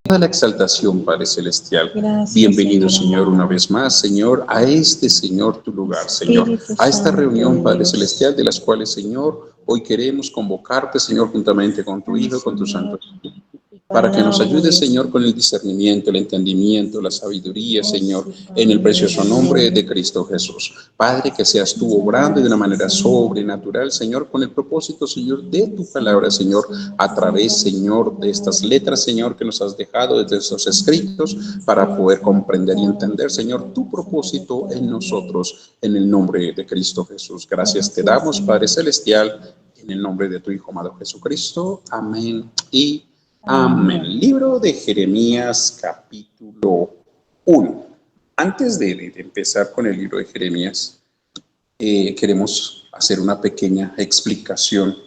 A la exaltación, Padre Celestial. Gracias, Bienvenido, Señor, amado. una vez más, Señor, a este, Señor, tu lugar, Señor, Espíritu a esta Santo reunión, de Padre Dios. Celestial, de las cuales, Señor, hoy queremos convocarte, Señor, juntamente con tu Ay, Hijo y con tu Señor, Santo Espíritu, tu para que nos palabra, ayudes, Dios. Señor, con el discernimiento, el entendimiento, la sabiduría, Oh, Señor, sí, en el Padre, precioso nombre de aleluya. Cristo Jesús. Padre, que seas tú Muchas obrando de una gracias, manera Señor. sobrenatural, Señor, con el propósito, Señor, de tu palabra, Señor, Señor, Señor, a través, Señor, tu Señor, de estas palabra, letras, Dios. Señor, que nos has dejado desde estos escritos, para Sea poder comprender y santificado entender, tu Señor, tu reino, Señor propósito en eterno. nosotros, en el nombre de Cristo Jesús. Gracias te Gracias, damos, Padre Señor. Celestial, en el nombre de tu Hijo amado Jesucristo. Amén y amén. Amén. Libro de Jeremías, capítulo 1. Antes de empezar con el libro de Jeremías, queremos hacer una pequeña explicación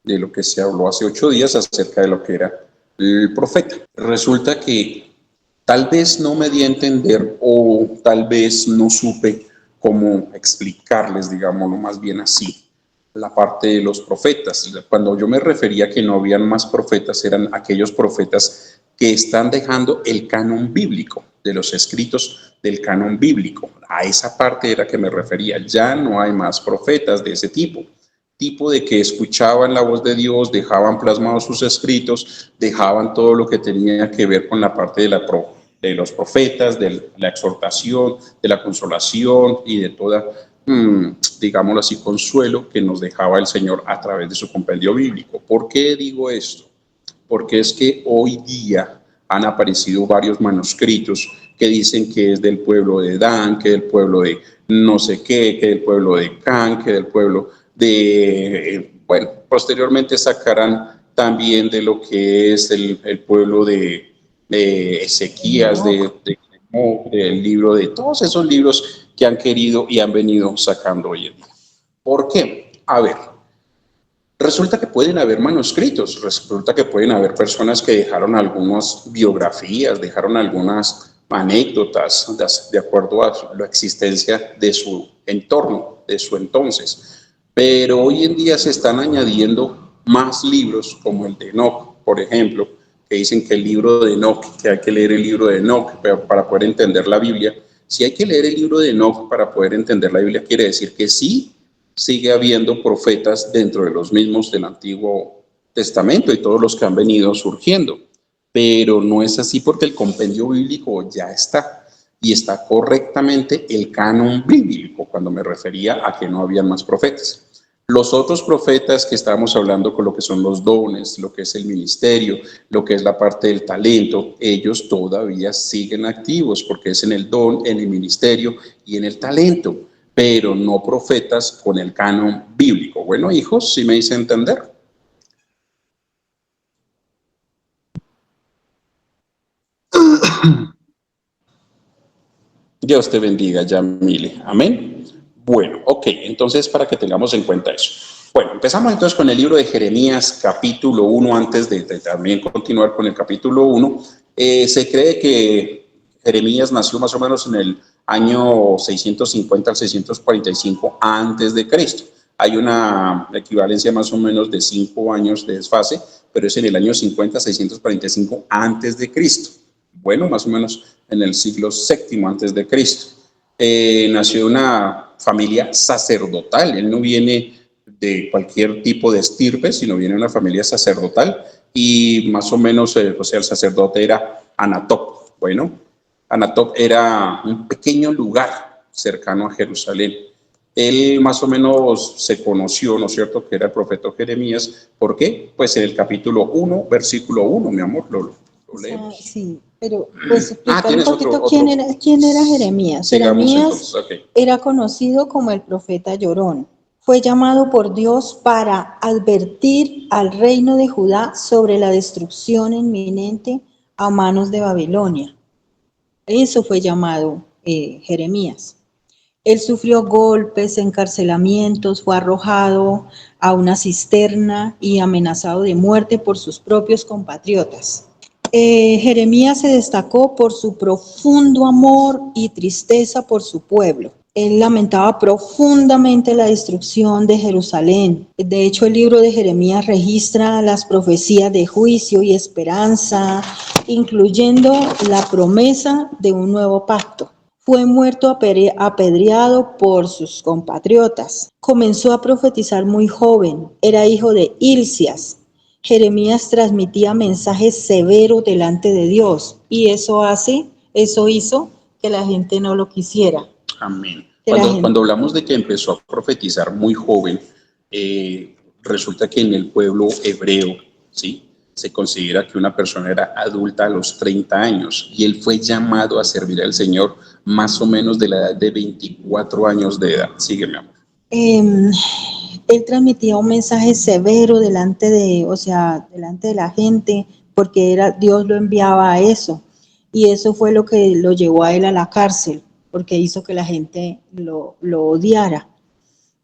de lo que se habló hace 8 días acerca de lo que era el profeta. Resulta que tal vez no me di a entender o tal vez no supe cómo explicarles, digámoslo más bien así, la parte de los profetas. Cuando yo me refería a que no habían más profetas, eran aquellos profetas que están dejando el canon bíblico, de los escritos del canon bíblico. A esa parte era que me refería. Ya no hay más profetas de ese tipo de que escuchaban la voz de Dios, dejaban plasmados sus escritos, dejaban todo lo que tenía que ver con la parte de los profetas, de la exhortación, de la consolación y de toda, digámoslo así, consuelo que nos dejaba el Señor a través de su compendio bíblico. ¿Por qué digo esto? Porque es que hoy día han aparecido varios manuscritos que dicen que es del pueblo de Dan, que del pueblo de no sé qué, que del pueblo de Can, que del pueblo de, bueno, posteriormente sacarán también de lo que es el pueblo de Ezequías, del libro de todos esos libros que han querido y han venido sacando hoy en día. ¿Por qué? A ver, resulta que pueden haber manuscritos, resulta que pueden haber personas que dejaron algunas biografías, dejaron algunas anécdotas de acuerdo a la existencia de su entorno, de su entonces. Pero hoy en día se están añadiendo más libros, como el de Enoch, por ejemplo, que dicen que el libro de Enoch, que hay que leer el libro de Enoch para poder entender la Biblia. Si hay que leer el libro de Enoch para poder entender la Biblia, quiere decir que sí sigue habiendo profetas dentro de los mismos del Antiguo Testamento y todos los que han venido surgiendo. Pero no es así porque el compendio bíblico ya está y está correctamente el canon bíblico cuando me refería a que no habían más profetas. Los otros profetas que estábamos hablando con lo que son los dones, lo que es el ministerio, lo que es la parte del talento, ellos todavía siguen activos porque es en el don, en el ministerio y en el talento, pero no profetas con el canon bíblico. Bueno, hijos, ¿sí me hice entender? Dios te bendiga, Yamile. Amén. Bueno, ok, entonces para que tengamos en cuenta eso. Bueno, empezamos entonces con el libro de Jeremías, capítulo 1, antes de también continuar con el capítulo 1. Se cree que Jeremías nació más o menos en el año 650 al 645 antes de Cristo. Hay una equivalencia más o menos de 5 años de desfase, pero es en el año 50 645 antes de Cristo. Bueno, más o menos en el siglo VII antes de Cristo. Nació de una familia sacerdotal. Él no viene de cualquier tipo de estirpe, sino viene de una familia sacerdotal y más o menos, o sea, el sacerdote era Anatop. Bueno, Anatop era un pequeño lugar cercano a Jerusalén. Él más o menos se conoció, ¿no es cierto?, que era el profeta Jeremías. ¿Por qué? Pues en el capítulo 1, versículo 1, mi amor, lo leemos. Sí, pero pues explicar un Tienes poquito quién era Jeremías. Sigamos Jeremías entonces, ok. era conocido como el profeta llorón. Fue llamado por Dios para advertir al reino de Judá sobre la destrucción inminente a manos de Babilonia. Eso fue llamado Jeremías. Él sufrió golpes, encarcelamientos, fue arrojado a una cisterna y amenazado de muerte por sus propios compatriotas. Jeremías se destacó por su profundo amor y tristeza por su pueblo. Él lamentaba profundamente la destrucción de Jerusalén. De hecho, el libro de Jeremías registra las profecías de juicio y esperanza, incluyendo la promesa de un nuevo pacto. Fue muerto apedreado por sus compatriotas. Comenzó a profetizar muy joven. Era hijo de Hilcias. Jeremías transmitía mensajes severos delante de Dios y eso hizo que la gente no lo quisiera. Amén. Cuando hablamos de que empezó a profetizar muy joven, resulta que en el pueblo hebreo, ¿sí?, se considera que una persona era adulta a los 30 años y él fue llamado a servir al Señor más o menos de la edad de 24 años de edad. Sígueme, amor. Él transmitía un mensaje severo delante de la gente, porque Dios lo enviaba a eso. Y eso fue lo que lo llevó a él a la cárcel, porque hizo que la gente lo odiara.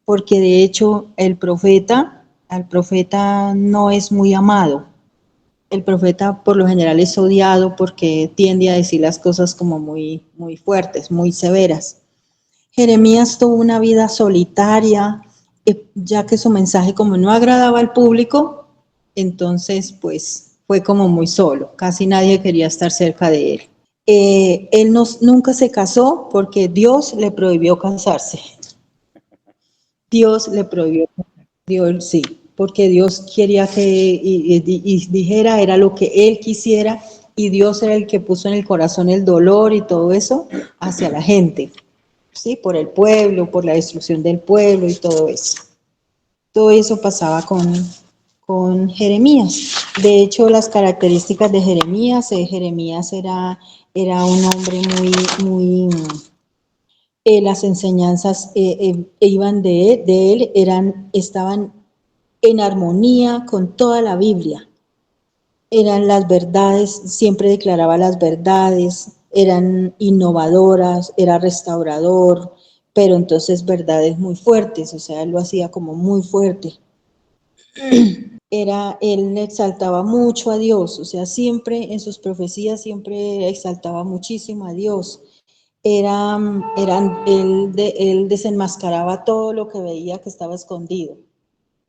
Porque de hecho al profeta no es muy amado. El profeta por lo general es odiado porque tiende a decir las cosas como muy, muy fuertes, muy severas. Jeremías tuvo una vida solitaria, ya que su mensaje como no agradaba al público, entonces pues fue como muy solo, casi nadie quería estar cerca de él. Él nunca se casó porque Dios le prohibió casarse. Dios le prohibió, Dios sí, porque Dios quería que y dijera, era lo que él quisiera, y Dios era el que puso en el corazón el dolor y todo eso hacia la gente. ¿Sí? Por el pueblo, por la destrucción del pueblo y todo eso. Todo eso pasaba con Jeremías. De hecho, las características de Jeremías era un hombre las enseñanzas iban de él, estaban en armonía con toda la Biblia. Eran las verdades, siempre declaraba las verdades, eran innovadoras, era restaurador, pero entonces verdades muy fuertes, o sea, él lo hacía como muy fuerte. Él exaltaba mucho a Dios, o sea, siempre en sus profecías siempre exaltaba muchísimo a Dios. Él desenmascaraba todo lo que veía que estaba escondido.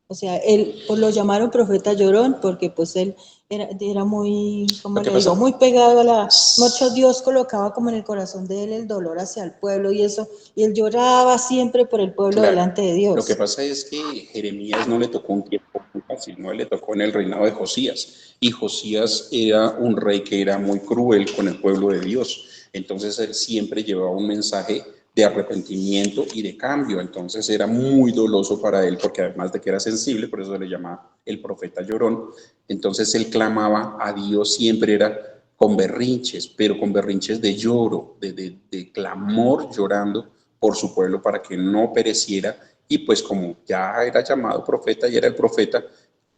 O sea, él pues, lo llamaron profeta llorón porque pues él era muy, ¿cómo le digo? Muy pegado a mucho Dios colocaba como en el corazón de él el dolor hacia el pueblo y eso, y él lloraba siempre por el pueblo delante de Dios. Lo que pasa es que Jeremías no le tocó un tiempo muy fácil, no le tocó en el reinado de Josías, y Josías era un rey que era muy cruel con el pueblo de Dios, entonces él siempre llevaba un mensaje de arrepentimiento y de cambio, entonces era muy doloso para él, porque además de que era sensible, por eso se le llamaba el profeta llorón, entonces él clamaba a Dios, siempre era con berrinches, pero con berrinches de lloro, de clamor, llorando por su pueblo para que no pereciera, y pues como ya era llamado profeta y era el profeta,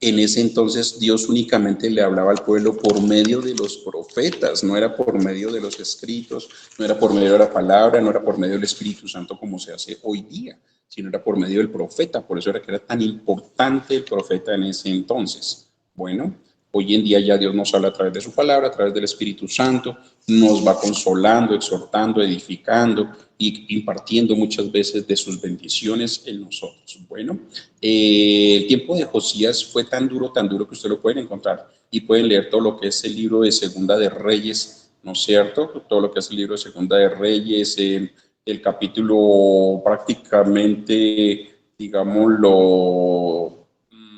en ese entonces Dios únicamente le hablaba al pueblo por medio de los profetas, no era por medio de los escritos, no era por medio de la palabra, no era por medio del Espíritu Santo como se hace hoy día, sino era por medio del profeta, por eso era que era tan importante el profeta en ese entonces. Bueno, hoy en día ya Dios nos habla a través de su palabra, a través del Espíritu Santo, nos va consolando, exhortando, edificando y impartiendo muchas veces de sus bendiciones en nosotros. Bueno, el tiempo de Josías fue tan duro que ustedes lo pueden encontrar y pueden leer todo lo que es el libro de Segunda de Reyes, ¿no es cierto? Todo lo que es el libro de Segunda de Reyes, el capítulo prácticamente, digámoslo,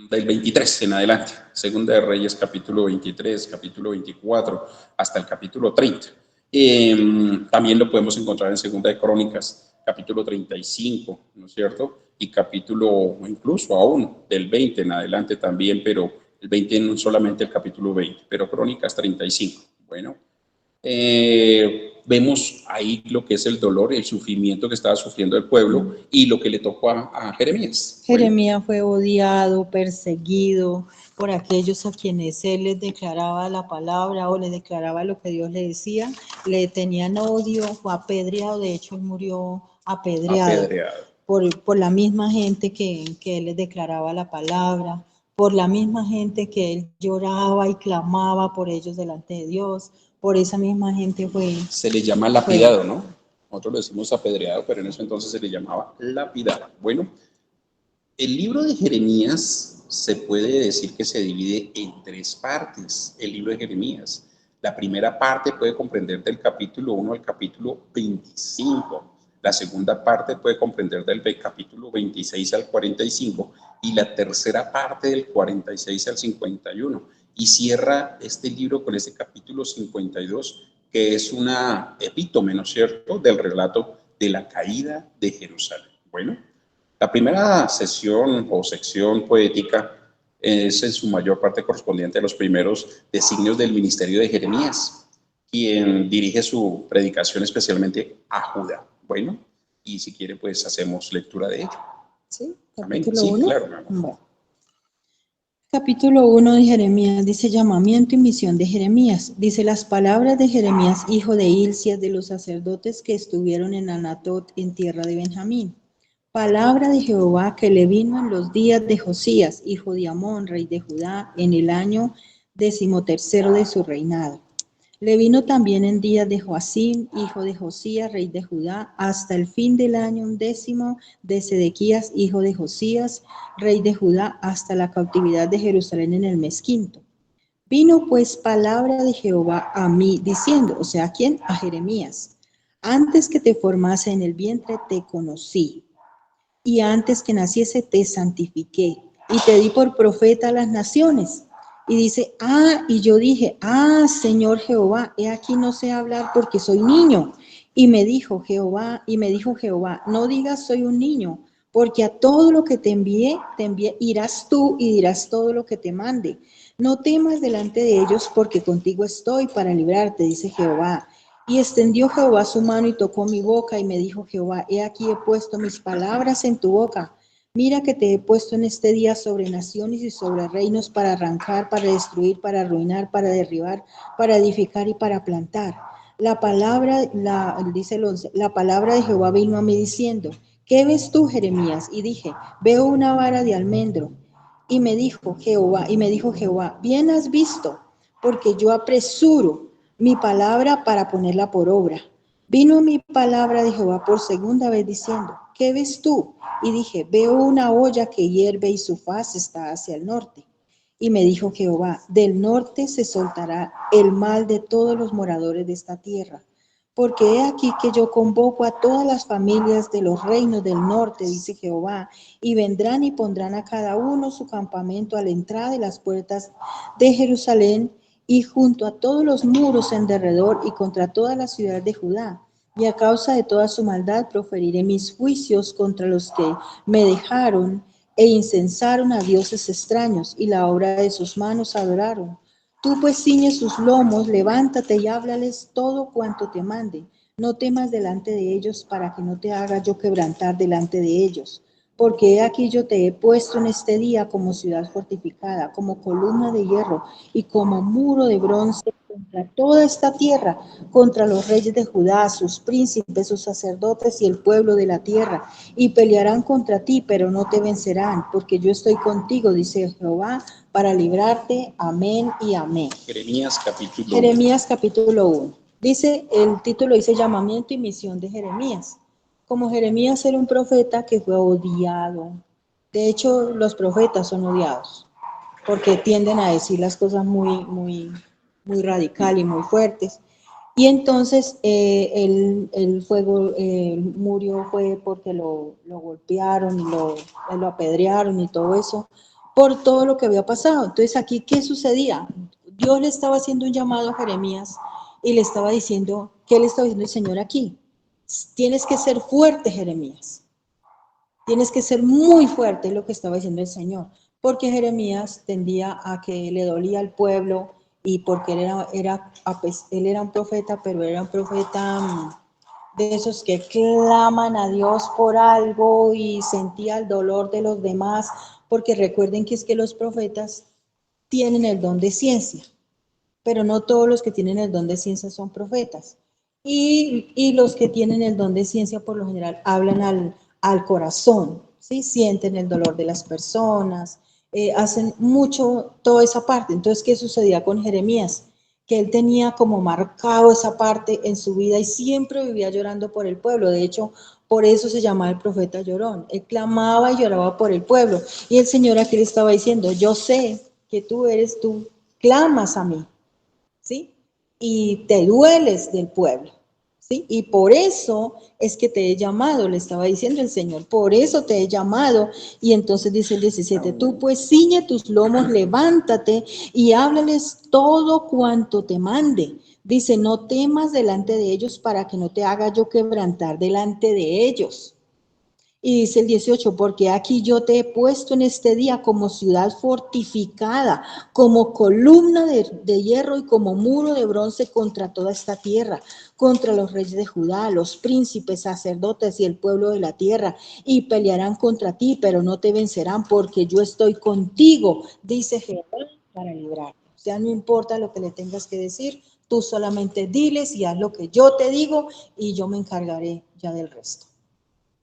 del 23 en adelante, Segunda de Reyes, capítulo 23, capítulo 24, hasta el capítulo 30. También lo podemos encontrar en Segunda de Crónicas, capítulo 35, ¿no es cierto? Y capítulo, incluso aún, del 20 en adelante también, pero el 20 no solamente el capítulo 20, pero Crónicas 35. Bueno, vemos ahí lo que es el dolor, el sufrimiento que estaba sufriendo el pueblo y lo que le tocó a Jeremías. Jeremías fue odiado, perseguido por aquellos a quienes él les declaraba la palabra o les declaraba lo que Dios le decía, le tenían odio, fue apedreado, de hecho él murió apedreado. Por la misma gente que él les declaraba la palabra, por la misma gente que él lloraba y clamaba por ellos delante de Dios, por esa misma gente fue... Se le llama lapidado, ¿no? nosotros lo decimos apedreado, pero en eso entonces se le llamaba lapidado. Bueno, el libro de Jeremías se puede decir que se divide en tres partes, el libro de Jeremías. La primera parte puede comprender del capítulo 1 al capítulo 25. La segunda parte puede comprender del capítulo 26 al 45 y la tercera parte del 46 al 51. Y cierra este libro con este capítulo 52, que es una epítome, ¿no es cierto?, del relato de la caída de Jerusalén. Bueno, la primera sesión o sección poética es en su mayor parte correspondiente a los primeros designios del ministerio de Jeremías, quien dirige su predicación especialmente a Judá. Bueno, y si quiere, pues hacemos lectura de ello. ¿Sí? Amén. Capítulo Sí, 1. claro, mi amor. Bueno. Capítulo 1 de Jeremías dice llamamiento y misión de Jeremías. Dice las palabras de Jeremías, hijo de Hilcias, de los sacerdotes que estuvieron en Anatot, en tierra de Benjamín. Palabra de Jehová que le vino en los días de Josías, hijo de Amón, rey de Judá, en el año 13º de su reinado. Le vino también en días de Joacim, hijo de Josías, rey de Judá, hasta el fin del año 10 de Sedequías, hijo de Josías, rey de Judá, hasta la cautividad de Jerusalén en el mes quinto. Vino pues palabra de Jehová a mí, diciendo, o sea, ¿a quién? A Jeremías. Antes que te formase en el vientre te conocí, y antes que naciese te santifiqué, y te di por profeta a las naciones. Y dice, y yo dije, Señor Jehová, he aquí no sé hablar porque soy niño. Y me dijo Jehová, no digas soy un niño, porque a todo lo que te envié, irás tú y dirás todo lo que te mande. No temas delante de ellos, porque contigo estoy para librarte, dice Jehová. Y extendió Jehová su mano y tocó mi boca, y me dijo Jehová, he aquí he puesto mis palabras en tu boca. Mira que te he puesto en este día sobre naciones y sobre reinos para arrancar, para destruir, para arruinar, para derribar, para edificar y para plantar. Dice el 11, la palabra de Jehová vino a mí diciendo, ¿qué ves tú, Jeremías? Y dije, veo una vara de almendro. Y me dijo Jehová, bien has visto, porque yo apresuro mi palabra para ponerla por obra. Vino mi palabra de Jehová por segunda vez diciendo, ¿qué ves tú? Y dije, veo una olla que hierve y su faz está hacia el norte. Y me dijo Jehová, del norte se soltará el mal de todos los moradores de esta tierra. Porque he aquí que yo convoco a todas las familias de los reinos del norte, dice Jehová, y vendrán y pondrán a cada uno su campamento a la entrada de las puertas de Jerusalén y junto a todos los muros en derredor y contra toda la ciudad de Judá. Y a causa de toda su maldad proferiré mis juicios contra los que me dejaron e incensaron a dioses extraños y la obra de sus manos adoraron. Tú pues ciñe sus lomos, levántate y háblales todo cuanto te mande. No temas delante de ellos para que no te haga yo quebrantar delante de ellos. Porque he aquí yo te he puesto en este día como ciudad fortificada, como columna de hierro y como muro de bronce contra toda esta tierra, contra los reyes de Judá, sus príncipes, sus sacerdotes y el pueblo de la tierra. Y pelearán contra ti, pero no te vencerán, porque yo estoy contigo, dice Jehová, para librarte. Amén y amén. Jeremías capítulo 1. Dice, el título dice llamamiento y misión de Jeremías. Como Jeremías era un profeta que fue odiado. De hecho, los profetas son odiados porque tienden a decir las cosas muy radical y muy fuertes. Y entonces el fuego murió fue porque lo golpearon y lo apedrearon y todo eso, por todo lo que había pasado. Entonces aquí, ¿qué sucedía? Dios le estaba haciendo un llamado a Jeremías y le estaba diciendo, ¿qué le estaba diciendo el Señor aquí? Tienes que ser fuerte, Jeremías. Tienes que ser muy fuerte, es lo que estaba diciendo el Señor. Porque Jeremías tendía a que le dolía al pueblo y porque él era un profeta, pero era un profeta de esos que claman a Dios por algo y sentía el dolor de los demás, porque recuerden que es que los profetas tienen el don de ciencia, pero no todos los que tienen el don de ciencia son profetas. Y los que tienen el don de ciencia por lo general hablan al corazón, ¿sí? Sienten el dolor de las personas, hacen mucho toda esa parte. Entonces, ¿qué sucedía con Jeremías? que él tenía como marcado esa parte en su vida y siempre vivía llorando por el pueblo. De hecho, por eso se llamaba el profeta llorón. Él clamaba y lloraba por el pueblo. Y el Señor aquí le estaba diciendo, yo sé que tú clamas a mí, ¿sí? Y te dueles del pueblo, ¿sí? Y por eso es que te he llamado, le estaba diciendo el Señor, por eso te he llamado. Y entonces dice el 17, tú pues ciñe tus lomos, levántate y háblales todo cuanto te mande. Dice, no temas delante de ellos para que no te haga yo quebrantar delante de ellos. Y dice el 18, porque aquí yo te he puesto en este día como ciudad fortificada, como columna de hierro y como muro de bronce contra toda esta tierra, contra los reyes de Judá, los príncipes, sacerdotes y el pueblo de la tierra, y pelearán contra ti, pero no te vencerán, porque yo estoy contigo, dice Jehová, para librarte. O sea, no importa lo que le tengas que decir, tú solamente diles y haz lo que yo te digo, y yo me encargaré ya del resto.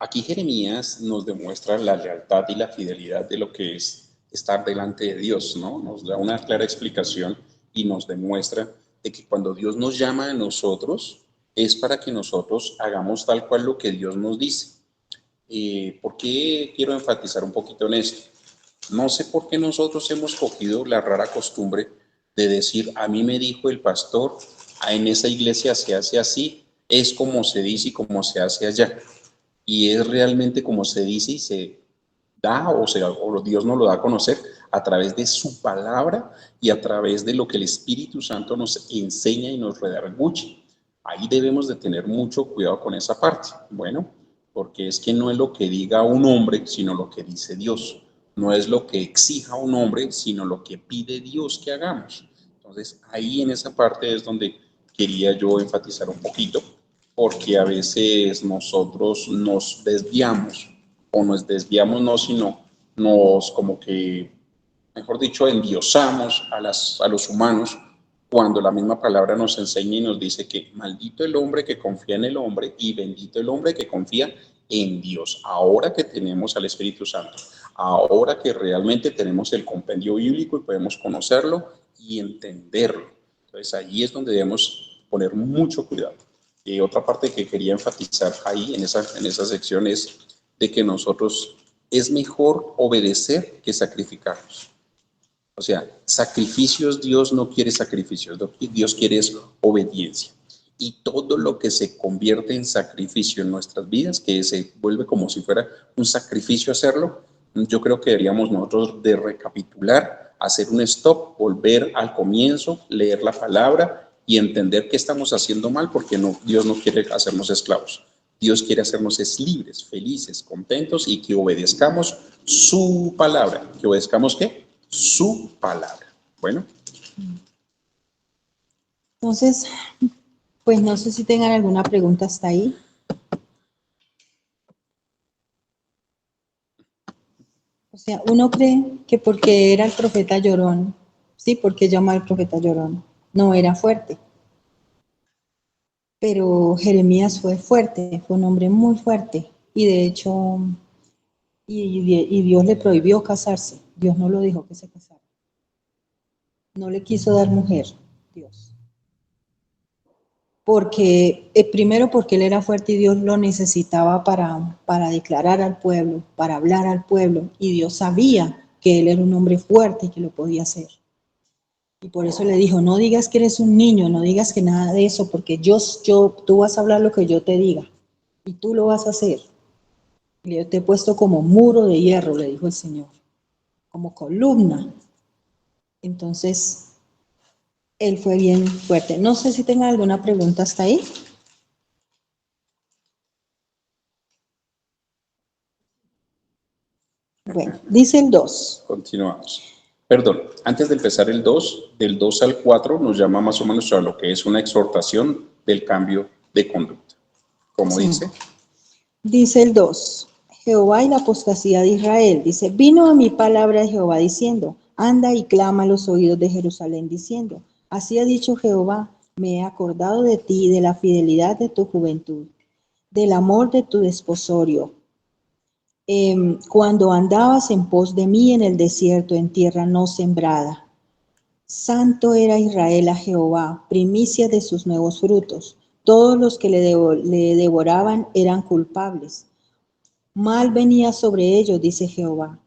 Aquí Jeremías nos demuestra la lealtad y la fidelidad de lo que es estar delante de Dios, ¿no? Nos da una clara explicación y nos demuestra de que cuando Dios nos llama a nosotros es para que nosotros hagamos tal cual lo que Dios nos dice. ¿Por qué quiero enfatizar un poquito en esto? No sé por qué nosotros hemos cogido la rara costumbre de decir, a mí me dijo el pastor, en esa iglesia se hace así, es como se dice y como se hace allá. Y es realmente como se dice y se da o Dios nos lo da a conocer a través de su palabra y a través de lo que el Espíritu Santo nos enseña y nos redarguye. Ahí debemos de tener mucho cuidado con esa parte. Bueno, porque es que no es lo que diga un hombre, sino lo que dice Dios. No es lo que exija un hombre, sino lo que pide Dios que hagamos. Entonces, ahí en esa parte es donde quería yo enfatizar un poquito, porque a veces nosotros nos desviamos, o nos desviamos no, sino nos como que, mejor dicho, endiosamos a los humanos, cuando la misma palabra nos enseña y nos dice que maldito el hombre que confía en el hombre y bendito el hombre que confía en Dios. Ahora que tenemos al Espíritu Santo, ahora que realmente tenemos el compendio bíblico y podemos conocerlo y entenderlo. Entonces ahí es donde debemos poner mucho cuidado. Otra parte que quería enfatizar ahí en esa sección es de que nosotros es mejor obedecer que sacrificarnos. O sea, sacrificios, Dios no quiere sacrificios, lo que Dios quiere es obediencia. Y todo lo que se convierte en sacrificio en nuestras vidas, que se vuelve como si fuera un sacrificio hacerlo, yo creo que deberíamos nosotros de recapitular, hacer un stop, volver al comienzo, leer la palabra y entender que estamos haciendo mal, porque no, Dios no quiere hacernos esclavos. Dios quiere hacernos libres, felices, contentos y que obedezcamos su palabra. ¿Que obedezcamos qué? Su palabra. Bueno. Entonces, pues no sé si tengan alguna pregunta hasta ahí. O sea, uno cree que porque era el profeta llorón, sí, porque llama al profeta llorón, no era fuerte. Pero Jeremías fue fuerte, fue un hombre muy fuerte. Y de hecho, y Dios le prohibió casarse. Dios no lo dijo que se casara. No le quiso dar mujer, Dios. Porque, primero porque él era fuerte y Dios lo necesitaba para declarar al pueblo, para hablar al pueblo. Y Dios sabía que él era un hombre fuerte y que lo podía hacer. Y por eso le dijo, no digas que eres un niño, no digas que nada de eso, porque tú vas a hablar lo que yo te diga. Y tú lo vas a hacer. Y yo te he puesto como muro de hierro, le dijo el Señor, como columna. Entonces, él fue bien fuerte. No sé si tengan alguna pregunta hasta ahí. Bueno, dice el 2. Continuamos. Perdón, antes de empezar el 2, del 2 al 4 nos llama más o menos a lo que es una exhortación del cambio de conducta. ¿Cómo Sí. dice? Dice el 2. Jehová y la apostasía de Israel. Dice, vino a mi palabra de Jehová diciendo, anda y clama a los oídos de Jerusalén diciendo, así ha dicho Jehová, me he acordado de ti y de la fidelidad de tu juventud, del amor de tu desposorio, cuando andabas en pos de mí en el desierto, en tierra no sembrada. Santo era Israel a Jehová, primicia de sus nuevos frutos. Todos los que le devoraban eran culpables. Mal venía sobre ellos, dice Jehová.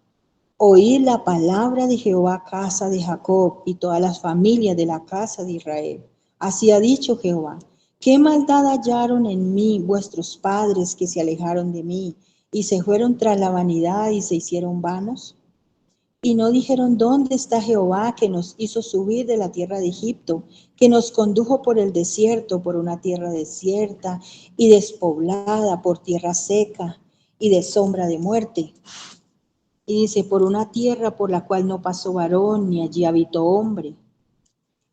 Oíd la palabra de Jehová, casa de Jacob, y todas las familias de la casa de Israel. Así ha dicho Jehová: ¿qué maldad hallaron en mí vuestros padres que se alejaron de mí y se fueron tras la vanidad y se hicieron vanos? Y no dijeron: ¿dónde está Jehová que nos hizo subir de la tierra de Egipto, que nos condujo por el desierto, por una tierra desierta y despoblada, por tierra seca y de sombra de muerte? Y dice: por una tierra por la cual no pasó varón, ni allí habitó hombre.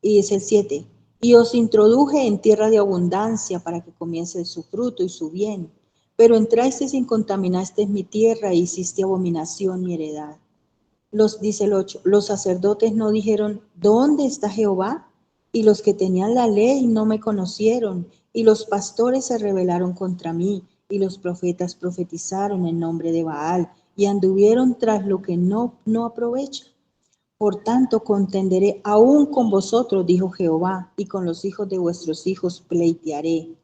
Y dice el 7, y os introduje en tierra de abundancia para que comience su fruto y su bien. Pero entrasteis y contaminasteis mi tierra e hiciste abominación mi heredad. Dice el 8, los sacerdotes no dijeron: ¿dónde está Jehová? Y los que tenían la ley no me conocieron, y los pastores se rebelaron contra mí, y los profetas profetizaron en nombre de Baal, y anduvieron tras lo que no aprovecha. Por tanto, contenderé aún con vosotros, dijo Jehová, y con los hijos de vuestros hijos pleitearé.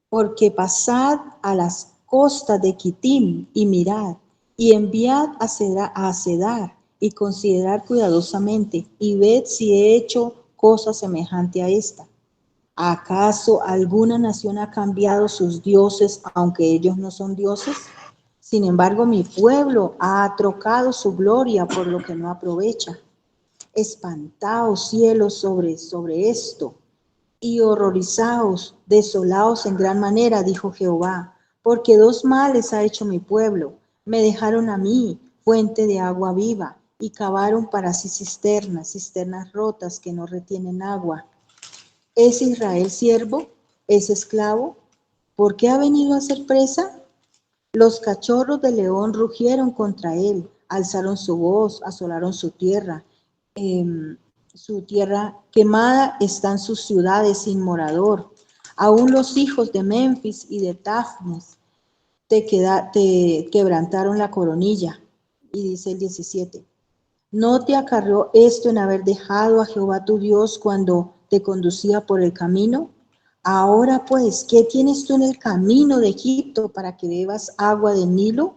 Porque pasad a las costas de Quitim y mirad, y enviad a Cedar, y considerad cuidadosamente, y ved si he hecho cosa semejante a esta. ¿Acaso alguna nación ha cambiado sus dioses, aunque ellos no son dioses? Sin embargo, mi pueblo ha trocado su gloria por lo que no aprovecha. Espantaos, cielos, sobre esto, y horrorizaos, desolaos en gran manera, dijo Jehová, porque dos males ha hecho mi pueblo. Me dejaron a mí, fuente de agua viva, y cavaron para sí cisternas rotas que no retienen agua. ¿Es Israel siervo? ¿Es esclavo? ¿Por qué ha venido a ser presa? Los cachorros de león rugieron contra él, alzaron su voz, asolaron su tierra. Su tierra quemada están sus ciudades sin morador. Aún los hijos de Memphis y de Tafnes te quebrantaron la coronilla. Y dice el 17, ¿no te acarreó esto en haber dejado a Jehová tu Dios cuando te conducía por el camino? Ahora pues, ¿qué tienes tú en el camino de Egipto para que bebas agua del Nilo?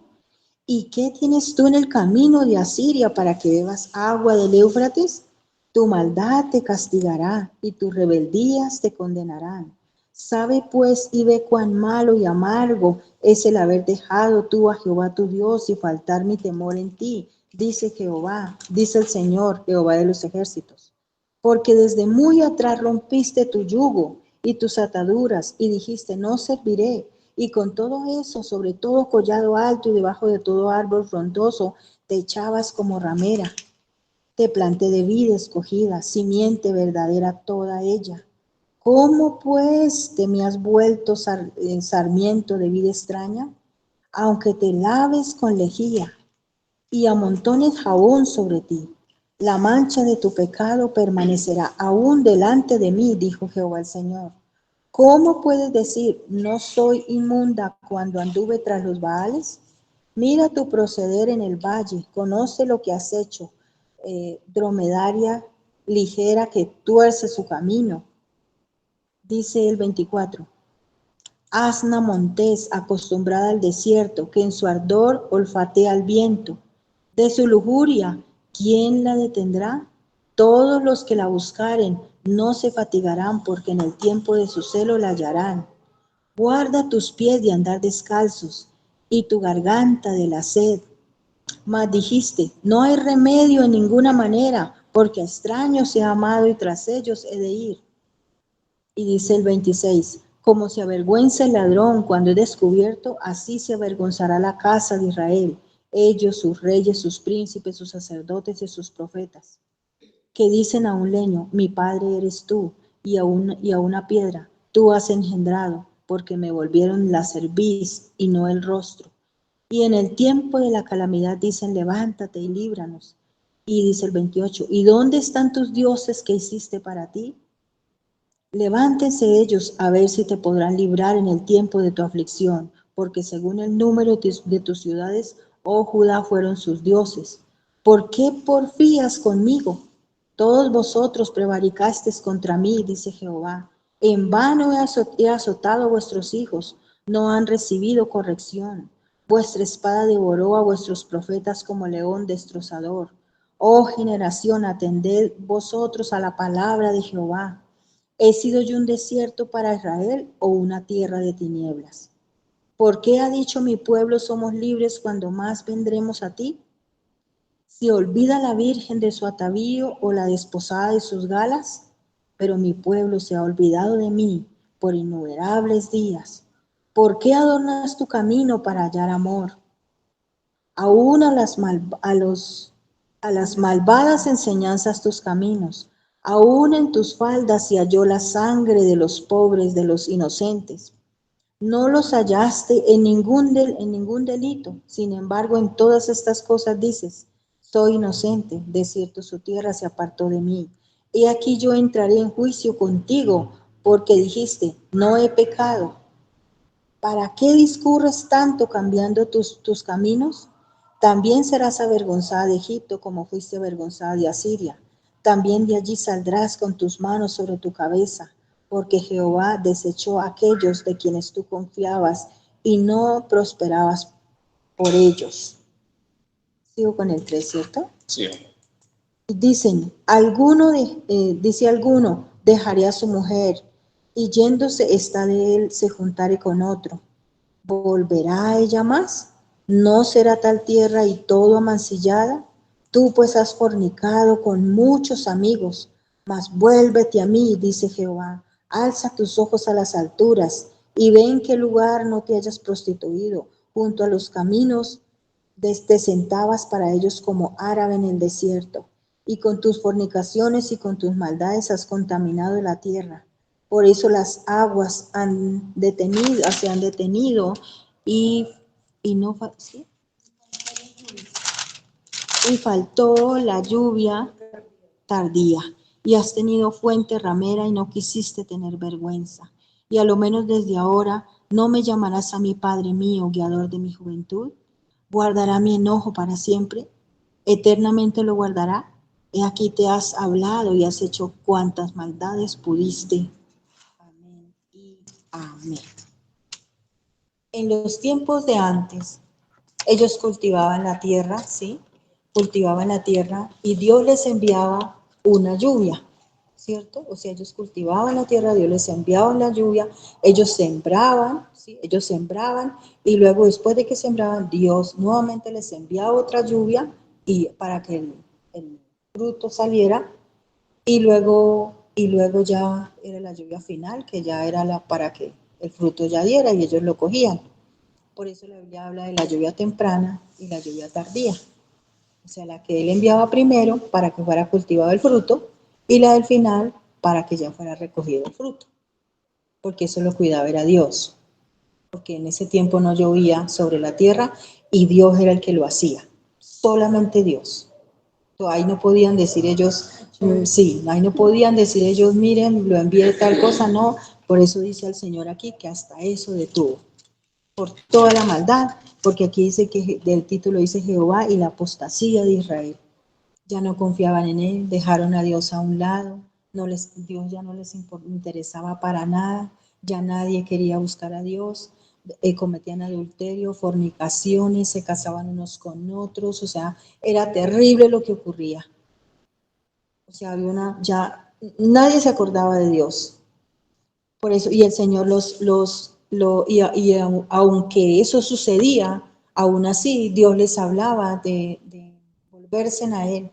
¿Y qué tienes tú en el camino de Asiria para que bebas agua del Éufrates? Tu maldad te castigará y tus rebeldías te condenarán. Sabe pues y ve cuán malo y amargo es el haber dejado tú a Jehová tu Dios y faltar mi temor en ti, dice Jehová, dice el Señor, Jehová de los ejércitos. Porque desde muy atrás rompiste tu yugo y tus ataduras y dijiste: no serviré. Y con todo eso, sobre todo collado alto y debajo de todo árbol frondoso, te echabas como ramera. Te planté de vid escogida, simiente verdadera toda ella. ¿Cómo pues te me has vuelto sarmiento de vid extraña? Aunque te laves con lejía y amontones jabón sobre ti, la mancha de tu pecado permanecerá aún delante de mí, dijo Jehová el Señor. ¿Cómo puedes decir: no soy inmunda, cuando anduve tras los Baales? Mira tu proceder en el valle, conoce lo que has hecho, dromedaria ligera que tuerce su camino. Dice el 24, asna montés acostumbrada al desierto, que en su ardor olfatea el viento. De su lujuria, ¿quién la detendrá? Todos los que la buscaren no se fatigarán, porque en el tiempo de su celo la hallarán. Guarda tus pies de andar descalzos y tu garganta de la sed. Mas dijiste: no hay remedio en ninguna manera, porque a extraños he amado y tras ellos he de ir. Y dice el 26, como se avergüenza el ladrón cuando es descubierto, así se avergonzará la casa de Israel, ellos, sus reyes, sus príncipes, sus sacerdotes y sus profetas, que dicen a un leño: mi padre eres tú, y a una piedra: tú has engendrado, porque me volvieron la cerviz y no el rostro. Y en el tiempo de la calamidad dicen: levántate y líbranos. Y dice el 28, ¿y dónde están tus dioses que hiciste para ti? Levántense ellos a ver si te podrán librar en el tiempo de tu aflicción, porque según el número de tus ciudades, oh Judá, fueron sus dioses. ¿Por qué porfías conmigo? Todos vosotros prevaricasteis contra mí, dice Jehová. En vano he azotado a vuestros hijos, no han recibido corrección. Vuestra espada devoró a vuestros profetas como león destrozador. Oh generación, atended vosotros a la palabra de Jehová. ¿He sido yo un desierto para Israel o una tierra de tinieblas? ¿Por qué ha dicho mi pueblo somos libres cuando más vendremos a ti? Si olvida la virgen de su atavío o la desposada de sus galas, pero mi pueblo se ha olvidado de mí por innumerables días. ¿Por qué adornas tu camino para hallar amor? Aún a las malvadas enseñanzas tus caminos, aún en tus faldas se halló la sangre de los pobres, de los inocentes. No los hallaste en ningún delito, sin embargo en todas estas cosas dices, soy inocente, de cierto su tierra se apartó de mí. He aquí yo entraré en juicio contigo, porque dijiste, no he pecado. ¿Para qué discurres tanto cambiando tus caminos? También serás avergonzada de Egipto como fuiste avergonzada de Asiria. También de allí saldrás con tus manos sobre tu cabeza, porque Jehová desechó a aquellos de quienes tú confiabas y no prosperabas por ellos. Sigo con el 3, ¿cierto? Sí. Dicen, dice alguno, dejaré a su mujer, y yéndose está de él, se juntaré con otro. ¿Volverá a ella más? ¿No será tal tierra y todo amancillada? Tú pues has fornicado con muchos amigos, mas vuélvete a mí, dice Jehová. Alza tus ojos a las alturas y ve en qué lugar no te hayas prostituido. Junto a los caminos te sentabas para ellos como árabe en el desierto, y con tus fornicaciones y con tus maldades has contaminado la tierra. Por eso las aguas se han detenido y no ¿sí? Y faltó la lluvia tardía, y has tenido fuente ramera y no quisiste tener vergüenza. Y a lo menos desde ahora no me llamarás a mi Padre mío, guiador de mi juventud. ¿Guardará mi enojo para siempre? ¿Eternamente lo guardará? He aquí te has hablado y has hecho cuantas maldades pudiste. Amén y amén. En los tiempos de antes, ellos cultivaban la tierra, ¿sí? Cultivaban la tierra y Dios les enviaba una lluvia, ¿cierto? O sea, ellos cultivaban la tierra, Dios les enviaba la lluvia, ellos sembraban, ¿sí? Ellos sembraban y luego después de que sembraban, Dios nuevamente les enviaba otra lluvia y para que el fruto saliera y luego ya era la lluvia final, que ya era para que el fruto ya diera y ellos lo cogían. Por eso la Biblia habla de la lluvia temprana y la lluvia tardía. O sea, la que él enviaba primero para que fuera cultivado el fruto y la del final para que ya fuera recogido el fruto. Porque eso lo cuidaba era Dios. Porque en ese tiempo no llovía sobre la tierra y Dios era el que lo hacía. Solamente Dios. Entonces, ahí no podían decir ellos, sí, ahí no podían decir ellos, miren, lo envié tal cosa, no. Por eso dice el Señor aquí que hasta eso detuvo. Por toda la maldad, porque aquí dice que del título dice Jehová y la apostasía de Israel. Ya no confiaban en él, dejaron a Dios a un lado, Dios ya no les interesaba para nada, ya nadie quería buscar a Dios, cometían adulterio, fornicaciones, se casaban unos con otros, o sea, era terrible lo que ocurría. O sea, ya nadie se acordaba de Dios. Por eso, y el Señor aunque eso sucedía, aún así Dios les hablaba de volverse a Él.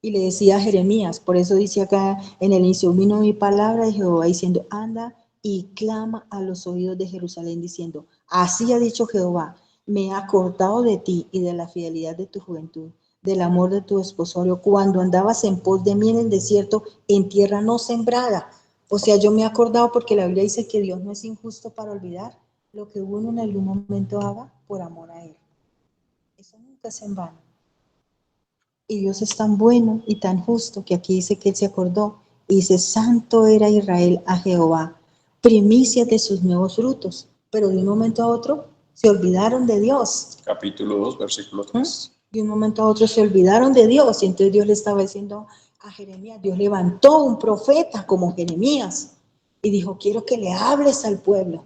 Y le decía a Jeremías, por eso dice acá en el inicio, vino mi palabra de Jehová diciendo, anda y clama a los oídos de Jerusalén diciendo, así ha dicho Jehová, me he acordado de ti y de la fidelidad de tu juventud, del amor de tu esposorio, cuando andabas en pos de mí en el desierto, en tierra no sembrada. O sea, yo me he acordado porque la Biblia dice que Dios no es injusto para olvidar lo que uno en algún momento haga por amor a Él. Eso nunca es en vano. Y Dios es tan bueno y tan justo que aquí dice que Él se acordó y dice, santo era Israel a Jehová, primicias de sus nuevos frutos. Pero de un momento a otro se olvidaron de Dios. Capítulo 2, versículo 3. De un momento a otro se olvidaron de Dios y entonces Dios le estaba diciendo a Jeremías. Dios levantó un profeta como Jeremías y dijo, quiero que le hables al pueblo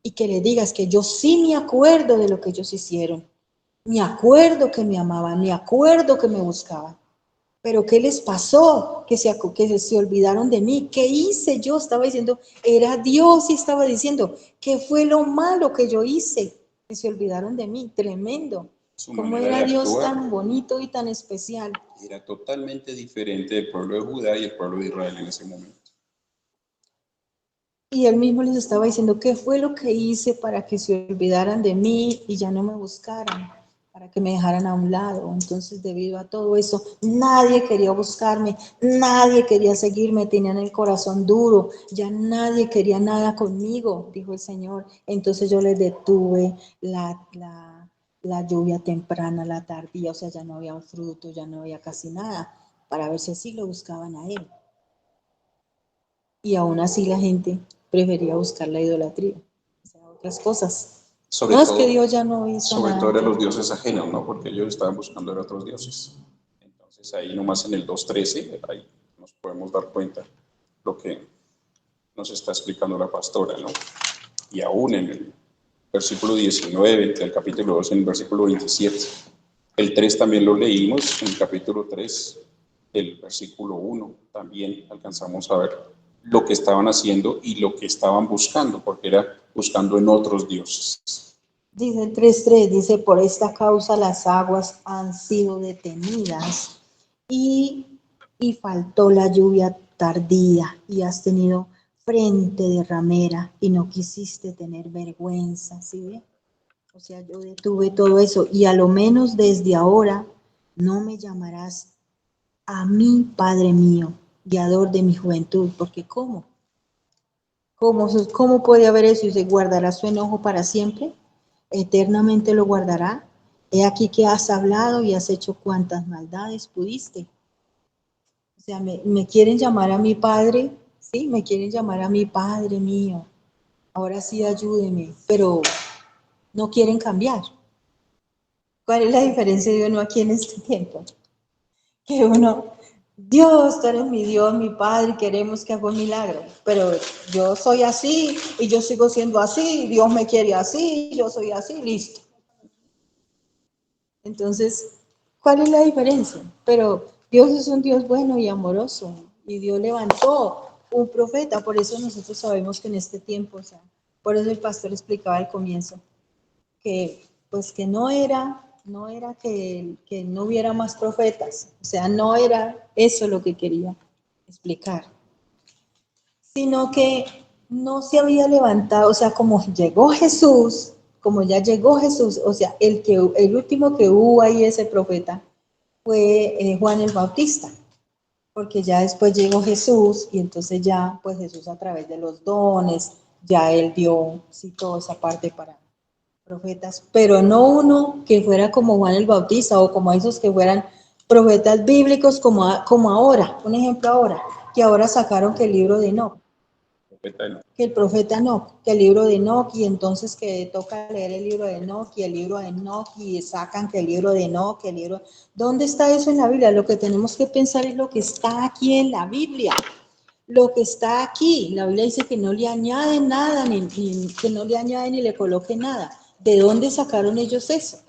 y que le digas que yo sí me acuerdo de lo que ellos hicieron. Me acuerdo que me amaban, me acuerdo que me buscaban. Pero ¿qué les pasó? Que se olvidaron de mí. ¿Qué hice yo? Estaba diciendo, era Dios y estaba diciendo, ¿qué fue lo malo que yo hice? Que se olvidaron de mí. Tremendo. ¿Cómo era Dios tan bonito y tan especial? Era totalmente diferente del pueblo de Judá y el pueblo de Israel en ese momento. Y él mismo les estaba diciendo, ¿qué fue lo que hice para que se olvidaran de mí y ya no me buscaran? Para que me dejaran a un lado. Entonces, debido a todo eso, nadie quería buscarme, nadie quería seguirme, tenían el corazón duro, ya nadie quería nada conmigo, dijo el Señor. Entonces yo les detuve la lluvia temprana, la tardía, o sea, ya no había fruto, ya no había casi nada, para ver si así lo buscaban a él. Y aún así la gente prefería buscar la idolatría, o sea, otras cosas. Sobre No todo, es que Dios ya no hizo sobre nada. todo eran los dioses ajenos, ¿no? Porque ellos estaban buscando a otros dioses. Entonces ahí nomás en el 2.13, ahí nos podemos dar cuenta lo que nos está explicando la pastora, ¿no? Y aún en el versículo 19 del capítulo 2, en el versículo 27. El 3 también lo leímos, en el capítulo 3, el versículo 1, también alcanzamos a ver lo que estaban haciendo y lo que estaban buscando, porque era buscando en otros dioses. Dice el 3.3, dice, por esta causa las aguas han sido detenidas y faltó la lluvia tardía y has tenido frente de ramera y no quisiste tener vergüenza, ¿sí ve? O sea, yo detuve todo eso y a lo menos desde ahora no me llamarás a mí, Padre mío, guiador de mi juventud, porque ¿cómo? ¿Cómo puede haber eso? ¿Y se guardará su enojo para siempre? ¿Eternamente lo guardará? He aquí que has hablado y has hecho cuantas maldades pudiste. O sea, me quieren llamar a mi Padre, ¿sí? Me quieren llamar a mi Padre mío. Ahora sí ayúdeme, pero no quieren cambiar. ¿Cuál es la diferencia de uno aquí en este tiempo? Que uno, Dios, tú eres mi Dios, mi Padre, queremos que haga un milagro, pero yo soy así y yo sigo siendo así, Dios me quiere así, yo soy así, listo. Entonces, ¿cuál es la diferencia? Pero Dios es un Dios bueno y amoroso y Dios levantó un profeta, por eso nosotros sabemos que en este tiempo, o sea, por eso el pastor explicaba al comienzo, que pues que no era que no hubiera más profetas, o sea, no era eso lo que quería explicar, sino que no se había levantado, o sea, como llegó Jesús, como ya llegó Jesús, o sea, el último que hubo ahí ese profeta fue Juan el Bautista, porque ya después llegó Jesús y entonces ya pues Jesús a través de los dones, ya él dio sí toda esa parte para profetas, pero no uno que fuera como Juan el Bautista o como esos que fueran profetas bíblicos como ahora, un ejemplo ahora, que ahora sacaron que el libro de Enoch, que el profeta Enoch, que el libro de Enoch y entonces que toca leer el libro de Enoch y el libro de Enoch y sacan que el libro de Enoch, que el libro... ¿Dónde está eso en la Biblia? Lo que tenemos que pensar es lo que está aquí en la Biblia. Lo que está aquí, la Biblia dice que no le añaden nada, ni que no le añaden ni le coloquen nada. ¿De dónde sacaron ellos eso?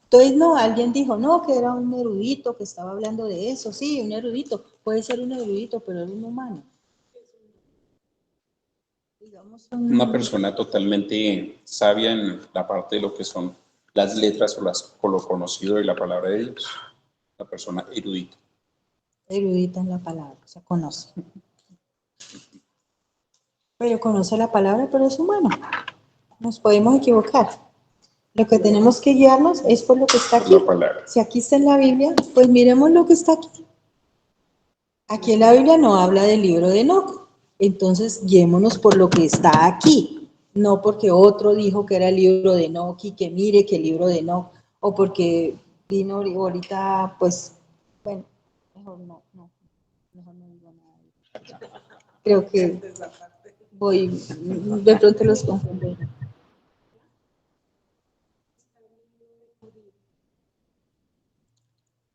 Entonces, no, alguien dijo, no, que era un erudito que estaba hablando de eso. Sí, un erudito, puede ser un erudito, pero es un humano. Digamos, Una persona totalmente sabia en la parte de lo que son las letras o lo conocido de la palabra de Dios. La persona erudita. erudita en la palabra, o sea, conoce. Pero conoce la palabra, pero es humano. Nos podemos equivocar. Lo que tenemos que guiarnos es por lo que está aquí. Si aquí está en la Biblia, pues miremos lo que está aquí. Aquí en la Biblia no habla del libro de Enoch. Entonces, guiémonos por lo que está aquí. No porque otro dijo que era el libro de Enoch y que mire que el libro de Enoch. O porque vino ahorita, pues, bueno, mejor no digo nada. Creo que voy, de pronto los confundo.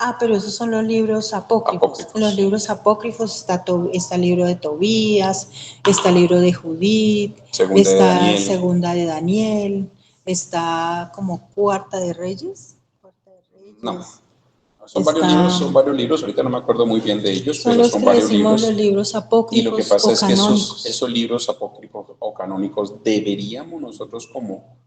Ah, pero esos son los libros apócrifos. Apócrifos. En los libros apócrifos está el libro de Tobías, está el libro de Judith, Segunda de está Daniel. Segunda de Daniel, está como Cuarta de Reyes. Cuarta de Reyes. No, son varios libros, ahorita no me acuerdo muy bien de ellos, pero son varios libros. Los libros Y lo que apócrifos pasa o es que canónicos. esos libros apócrifos o canónicos deberíamos nosotros como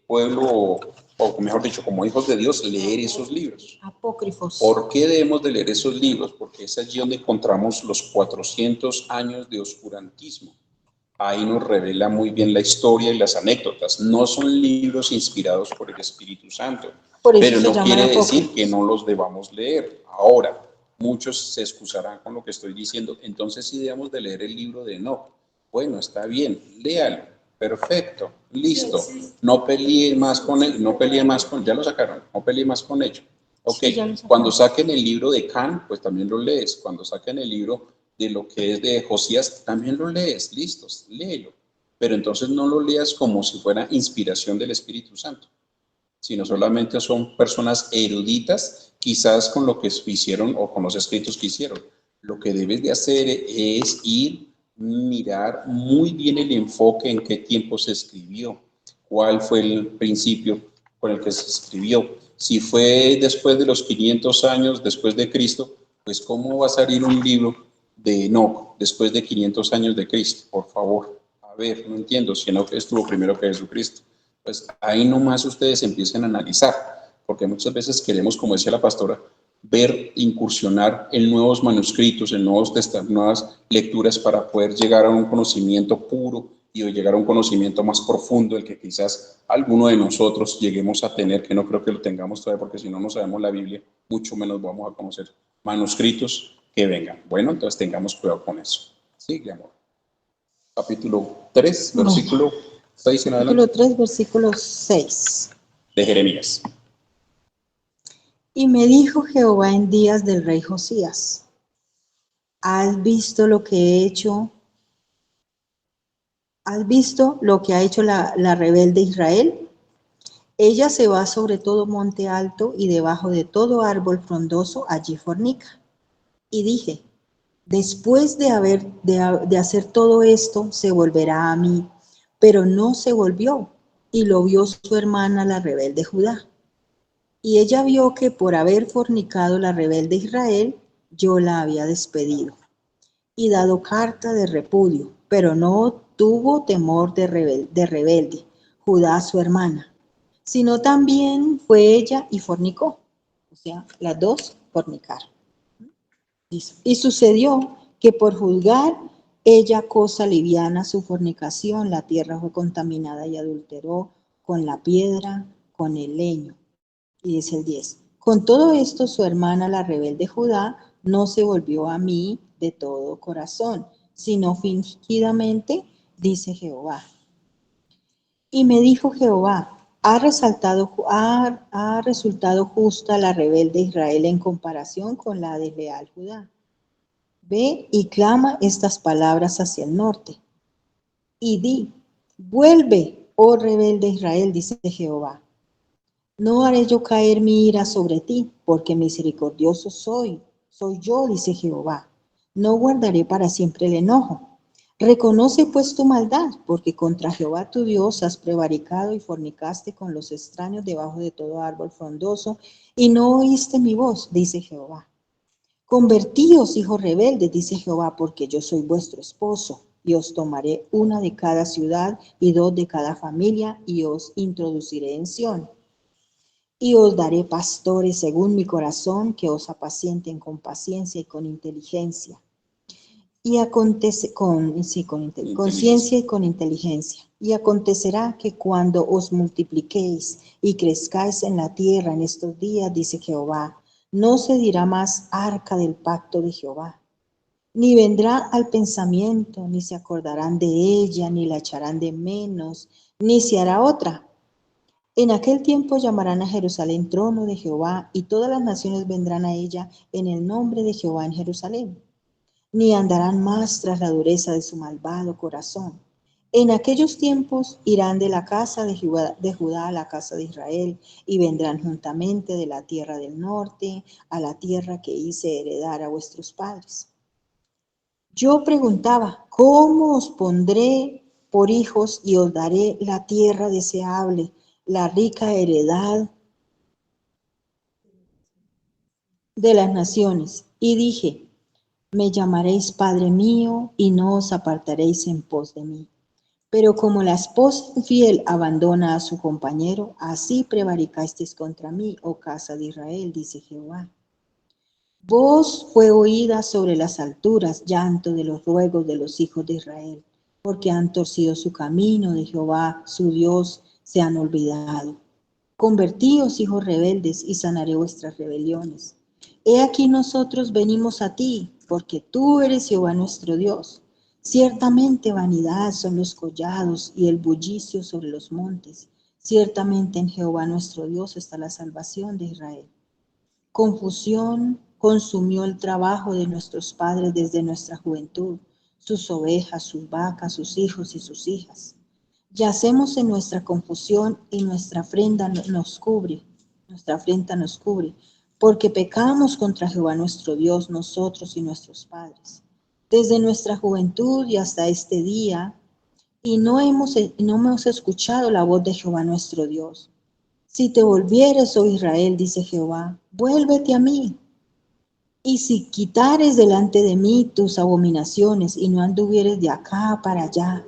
pueblo, o mejor dicho, como hijos de Dios, leer esos libros. Apócrifos. ¿Por qué debemos de leer esos libros? Porque es allí donde encontramos los 400 años de oscurantismo. Ahí nos revela muy bien la historia y las anécdotas. No son libros inspirados por el Espíritu Santo, pero no quiere decir que no los debamos leer. Ahora, muchos se excusarán con lo que estoy diciendo. Entonces, sí debemos de leer el libro de Enoc. Bueno, está bien, léalo. Perfecto, listo. No pelee más con él, ya lo sacaron, no pelee más con ello. Ok, cuando saquen el libro de Can, pues también lo lees. Cuando saquen el libro de lo que es de Josías, también lo lees, listos, léelo. Pero entonces no lo leas como si fuera inspiración del Espíritu Santo, sino solamente son personas eruditas, quizás con lo que hicieron o con los escritos que hicieron. Lo que debes de hacer es mirar muy bien el enfoque en qué tiempo se escribió, cuál fue el principio con el que se escribió. Si fue después de los 500 años después de Cristo, pues ¿cómo va a salir un libro de Enoc después de 500 años de Cristo? Por favor, a ver, no entiendo, si Enoc estuvo primero que Jesucristo. Pues ahí nomás ustedes empiecen a analizar, porque muchas veces queremos, como decía la pastora, ver, incursionar en nuevos manuscritos, en nuevas lecturas para poder llegar a un conocimiento puro y llegar a un conocimiento más profundo, el que quizás alguno de nosotros lleguemos a tener, que no creo que lo tengamos todavía, porque si no sabemos la Biblia, mucho menos vamos a conocer manuscritos que vengan. Bueno, entonces tengamos cuidado con eso. Sigue, amor. Capítulo 3, versículo 6 en adelante. Capítulo 3, versículo 6. De Jeremías. Y me dijo Jehová en días del rey Josías: ¿Has visto lo que he hecho? ¿Has visto lo que ha hecho la rebelde Israel? Ella se va sobre todo monte alto y debajo de todo árbol frondoso, allí fornica. Y dije: después de hacer todo esto, se volverá a mí. Pero no se volvió, y lo vio su hermana la rebelde Judá. Y ella vio que por haber fornicado la rebelde Israel, yo la había despedido y dado carta de repudio, pero no tuvo temor de rebelde, Judá su hermana, sino también fue ella y fornicó. O sea, las dos fornicaron. Y sucedió que por juzgar ella cosa liviana su fornicación, la tierra fue contaminada y adulteró con la piedra, con el leño. Y dice el 10, con todo esto su hermana la rebelde Judá no se volvió a mí de todo corazón, sino fingidamente, dice Jehová. Y me dijo Jehová: ha resultado justa la rebelde Israel en comparación con la desleal Judá. Ve y clama estas palabras hacia el norte. Y di: vuelve, oh rebelde Israel, dice Jehová. No haré yo caer mi ira sobre ti, porque misericordioso soy yo, dice Jehová. No guardaré para siempre el enojo. Reconoce pues tu maldad, porque contra Jehová tu Dios has prevaricado y fornicaste con los extraños debajo de todo árbol frondoso, y no oíste mi voz, dice Jehová. Convertíos, hijos rebeldes, dice Jehová, porque yo soy vuestro esposo, y os tomaré una de cada ciudad y dos de cada familia, y os introduciré en Sión. Y os daré pastores según mi corazón, que os apacienten con paciencia y con inteligencia. Y acontece con ciencia y con inteligencia. Y acontecerá que cuando os multipliquéis y crezcáis en la tierra en estos días, dice Jehová, no se dirá más arca del pacto de Jehová, ni vendrá al pensamiento, ni se acordarán de ella, ni la echarán de menos, ni se hará otra. En aquel tiempo llamarán a Jerusalén trono de Jehová, y todas las naciones vendrán a ella en el nombre de Jehová en Jerusalén. Ni andarán más tras la dureza de su malvado corazón. En aquellos tiempos irán de la casa de Judá a la casa de Israel y vendrán juntamente de la tierra del norte a la tierra que hice heredar a vuestros padres. Yo preguntaba, ¿cómo os pondré por hijos y os daré la tierra deseable, la rica heredad de las naciones? Y dije, me llamaréis Padre mío y no os apartaréis en pos de mí. Pero como la esposa infiel abandona a su compañero, así prevaricasteis contra mí, oh casa de Israel, dice Jehová. Voz fue oída sobre las alturas, llanto de los ruegos de los hijos de Israel, porque han torcido su camino de Jehová, su Dios, se han olvidado. Convertíos, hijos rebeldes, y sanaré vuestras rebeliones. He aquí nosotros venimos a ti, porque tú eres Jehová nuestro Dios. Ciertamente vanidad son los collados y el bullicio sobre los montes. Ciertamente en Jehová nuestro Dios está la salvación de Israel. Confusión consumió el trabajo de nuestros padres desde nuestra juventud, sus ovejas, sus vacas, sus hijos y sus hijas. Yacemos en nuestra confusión y nuestra afrenta nos cubre, porque pecamos contra Jehová nuestro Dios, nosotros y nuestros padres, desde nuestra juventud y hasta este día, y no hemos escuchado la voz de Jehová nuestro Dios. Si te volvieres, oh Israel, dice Jehová, vuélvete a mí. Y si quitares delante de mí tus abominaciones y no anduvieres de acá para allá,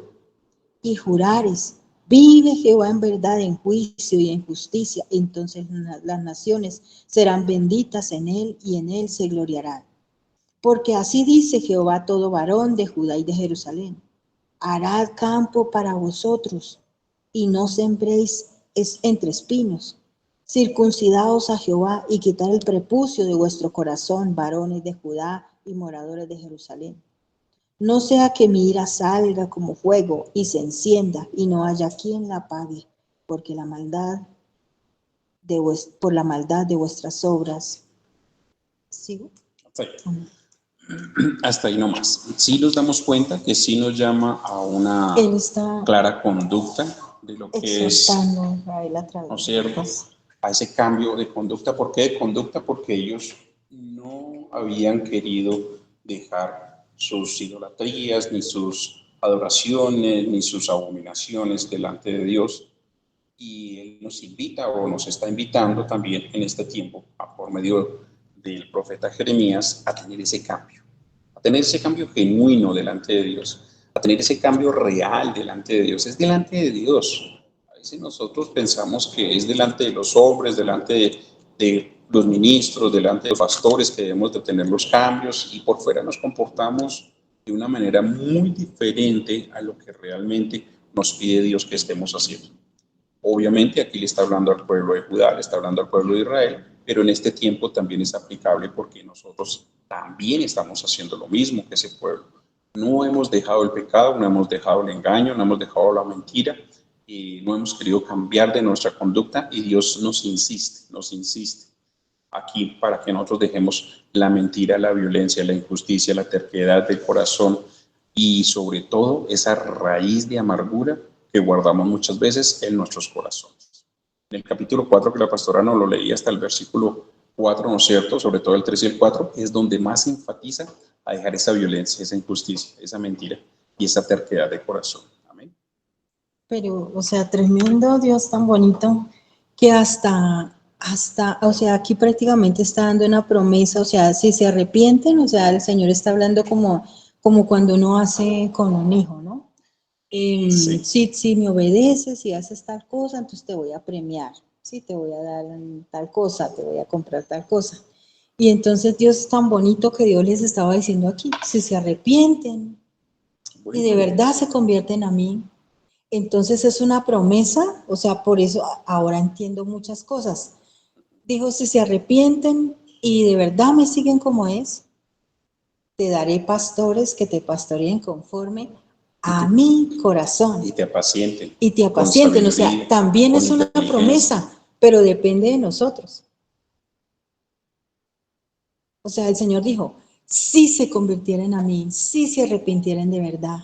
y jurares, vive Jehová en verdad, en juicio y en justicia, entonces las naciones serán benditas en él y en él se gloriarán. Porque así dice Jehová todo varón de Judá y de Jerusalén, harad campo para vosotros y no sembréis entre espinos. Circuncidaos a Jehová y quitad el prepucio de vuestro corazón, varones de Judá y moradores de Jerusalén. No sea que mi ira salga como fuego y se encienda y no haya quien la apague, porque por la maldad de vuestras obras. ¿Sigo? Sí. Hasta ahí nomás. Sí nos damos cuenta que sí nos llama a una clara conducta de lo que es, ¿no es cierto?, a ese cambio de conducta. ¿Por qué de conducta? Porque ellos no habían querido dejar sus idolatrías, ni sus adoraciones, ni sus abominaciones delante de Dios. Y Él nos invita o nos está invitando también en este tiempo, por medio del profeta Jeremías, a tener ese cambio genuino delante de Dios, a tener ese cambio real delante de Dios. Es delante de Dios. A veces nosotros pensamos que es delante de los hombres, delante de los ministros, delante de los pastores que debemos de tener los cambios, y por fuera nos comportamos de una manera muy diferente a lo que realmente nos pide Dios que estemos haciendo. Obviamente aquí le está hablando al pueblo de Judá, le está hablando al pueblo de Israel, pero en este tiempo también es aplicable porque nosotros también estamos haciendo lo mismo que ese pueblo. No hemos dejado el pecado, no hemos dejado el engaño, no hemos dejado la mentira, y no hemos querido cambiar de nuestra conducta, y Dios nos insiste aquí para que nosotros dejemos la mentira, la violencia, la injusticia, la terquedad del corazón y sobre todo esa raíz de amargura que guardamos muchas veces en nuestros corazones. En el capítulo 4, que la pastora nos lo leía hasta el versículo 4, ¿no es cierto?, sobre todo el 3 y el 4, es donde más enfatiza a dejar esa violencia, esa injusticia, esa mentira y esa terquedad de corazón. Amén. Pero, o sea, tremendo Dios tan bonito que hasta, o sea, aquí prácticamente está dando una promesa, o sea, si se arrepienten, o sea, el Señor está hablando como cuando uno hace con un hijo, ¿no? Sí. Si me obedeces, si haces tal cosa, entonces te voy a premiar, sí, te voy a dar tal cosa, te voy a comprar tal cosa. Y entonces Dios es tan bonito que Dios les estaba diciendo aquí, si se arrepienten y de verdad se convierten a mí, entonces es una promesa, o sea, por eso ahora entiendo muchas cosas. Dijo, si se arrepienten y de verdad me siguen como es, te daré pastores que te pastoreen conforme a mi corazón. Y te apacienten. Y te apacienten, o sea, también es una promesa, pero depende de nosotros. O sea, el Señor dijo, si se convirtieran a mí, si se arrepintieran de verdad,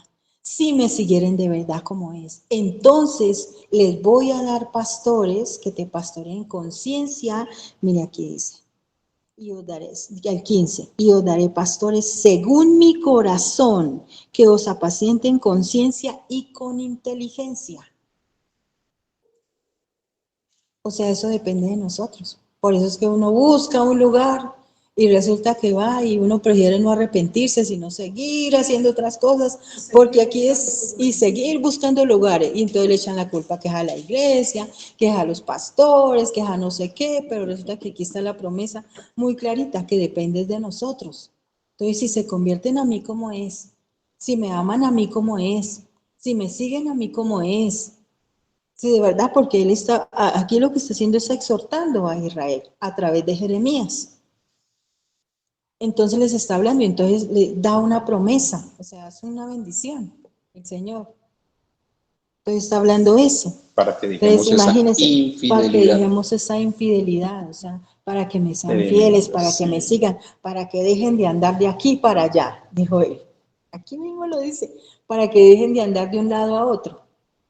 si me siguieren de verdad como es. Entonces les voy a dar pastores que te pastoreen con ciencia. Mire aquí dice, y os daré, el 15, y os daré pastores según mi corazón, que os apacienten con ciencia y con inteligencia. O sea, eso depende de nosotros. Por eso es que uno busca un lugar y resulta que va y uno prefiere no arrepentirse, sino seguir haciendo otras cosas, porque aquí es, y seguir buscando lugares. Y entonces le echan la culpa que es a la iglesia, que es a los pastores, que es a no sé qué, pero resulta que aquí está la promesa muy clarita, que depende de nosotros. Entonces, si se convierten a mí como es, si me aman a mí como es, si me siguen a mí como es, sí, de verdad, porque él está, aquí lo que está haciendo es exhortando a Israel a través de Jeremías. Entonces les está hablando y entonces le da una promesa, o sea, es una bendición el Señor. Entonces está hablando eso. Para que dejemos Entonces esa imagínense, para que infidelidad. dejemos esa infidelidad, o sea, para que me sean Tremendo, fieles, para que me sí. sigan, para que dejen de andar de aquí para allá, dijo él. Aquí mismo lo dice, para que dejen de andar de un lado a otro,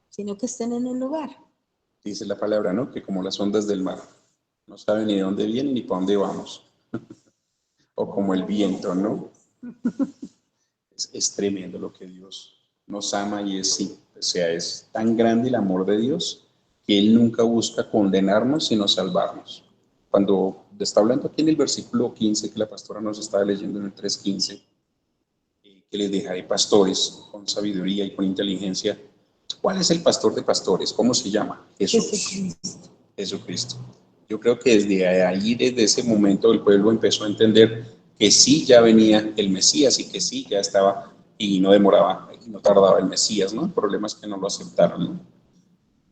sino que estén en un lugar. Dice la palabra, ¿no? Que como las ondas del mar, no saben ni de dónde vienen ni para dónde vamos. O como el viento, ¿no? Es tremendo lo que Dios nos ama y es sí. O sea, es tan grande el amor de Dios que Él nunca busca condenarnos, sino salvarnos. Cuando está hablando aquí en el versículo 15, que la pastora nos estaba leyendo en el 3:15, que les dejaré pastores con sabiduría y con inteligencia. ¿Cuál es el pastor de pastores? ¿Cómo se llama? Jesús. Jesucristo. Jesucristo. Yo creo que desde ahí, desde ese momento, el pueblo empezó a entender que sí ya venía el Mesías y que sí ya estaba y no demoraba y no tardaba el Mesías, ¿no? El problema es que no lo aceptaron, ¿no?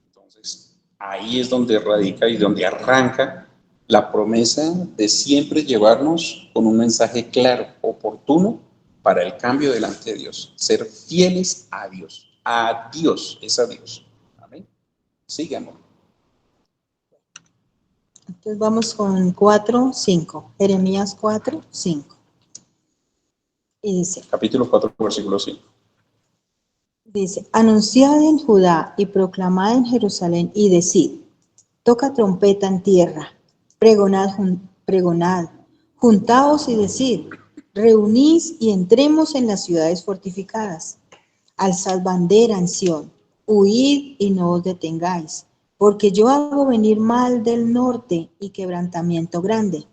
Entonces, ahí es donde radica y donde arranca la promesa de siempre llevarnos con un mensaje claro, oportuno para el cambio delante de Dios. Ser fieles a Dios. A Dios, es a Dios. Amén. Sigamos. Entonces vamos con 4, 5. Jeremías 4, 5. Y Capítulo 4, versículo 5. dice, anunciad en Judá y proclamad en Jerusalén y decid, toca trompeta en tierra, pregonad, pregonad, juntaos y decid, reunís y entremos en las ciudades fortificadas, alzad bandera en Sión, huid y no os detengáis, porque yo hago venir mal del norte y quebrantamiento grande.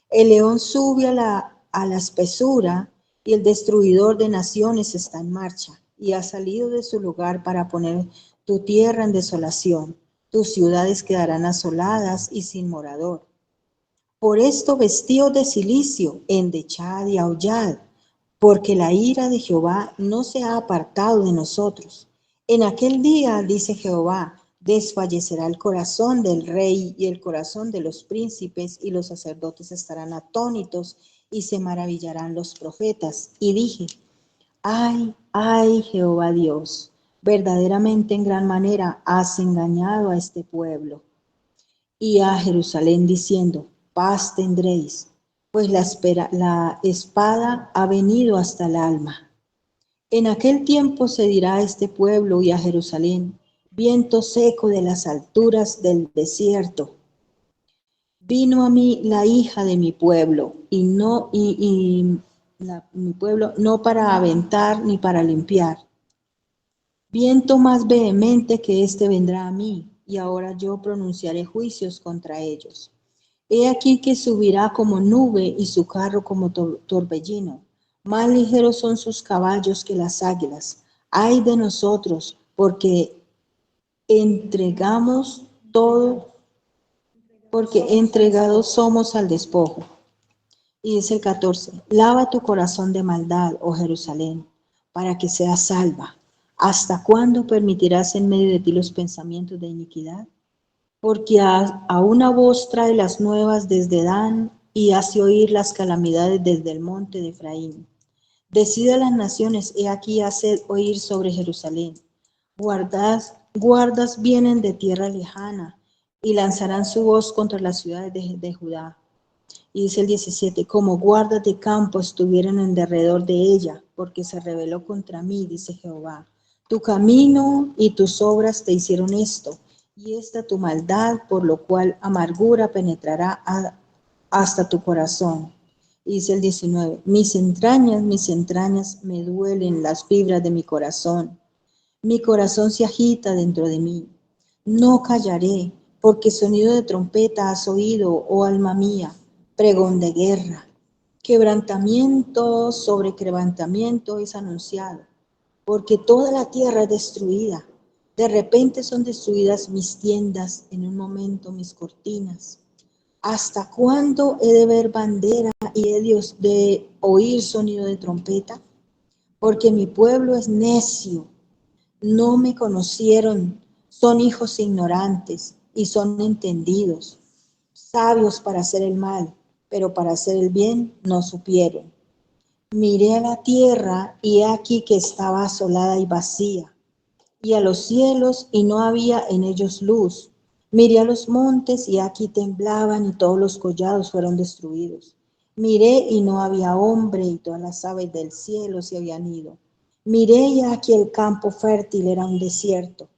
El león sube a la espesura y el destruidor de naciones está en marcha y ha salido de su lugar para poner tu tierra en desolación. Tus ciudades quedarán asoladas y sin morador. Por esto vestíos de cilicio, endechad y aullad, porque la ira de Jehová no se ha apartado de nosotros. En aquel día, dice Jehová, desfallecerá el corazón del rey y el corazón de los príncipes, y los sacerdotes estarán atónitos y se maravillarán los profetas. Y dije, ay, ay, Jehová Dios, verdaderamente en gran manera has engañado a este pueblo y a Jerusalén diciendo, paz tendréis, pues la espada ha venido hasta el alma. En aquel tiempo se dirá a este pueblo y a Jerusalén, viento seco de las alturas del desierto. Vino a mí la hija de mi pueblo mi pueblo no para aventar ni para limpiar. Viento más vehemente que este vendrá a mí, y ahora yo pronunciaré juicios contra ellos. He aquí que subirá como nube y su carro como torbellino. Más ligeros son sus caballos que las águilas. Ay de nosotros, porque entregamos todo, porque entregados somos al despojo. Y dice el 14, lava tu corazón de maldad, oh Jerusalén, para que seas salva. ¿Hasta cuándo permitirás en medio de ti los pensamientos de iniquidad? Porque a una voz trae las nuevas desde Dan y hace oír las calamidades desde el monte de Efraín. Decida las naciones, he aquí haced oír sobre Jerusalén. Guardas vienen de tierra lejana y lanzarán su voz contra las ciudades de Judá. Y dice el 17, como guardas de campo estuvieron en derredor de ella, porque se rebeló contra mí, dice Jehová. Tu camino y tus obras te hicieron esto, y esta tu maldad, por lo cual amargura penetrará hasta tu corazón. Y dice el 19, mis entrañas me duelen las fibras de mi corazón. Mi corazón se agita dentro de mí. No callaré, porque sonido de trompeta has oído, oh alma mía, pregón de guerra. Quebrantamiento sobre quebrantamiento es anunciado, porque toda la tierra es destruida. De repente son destruidas mis tiendas, en un momento mis cortinas. ¿Hasta cuándo he de ver bandera y he de oír sonido de trompeta? Porque mi pueblo es necio, no me conocieron, son hijos ignorantes y son entendidos, sabios para hacer el mal, pero para hacer el bien no supieron. Miré a la tierra y he aquí que estaba asolada y vacía, y a los cielos y no había en ellos luz. Miré a los montes y aquí temblaban y todos los collados fueron destruidos. Miré y no había hombre y todas las aves del cielo se habían ido. Miré y aquí el campo fértil era un desierto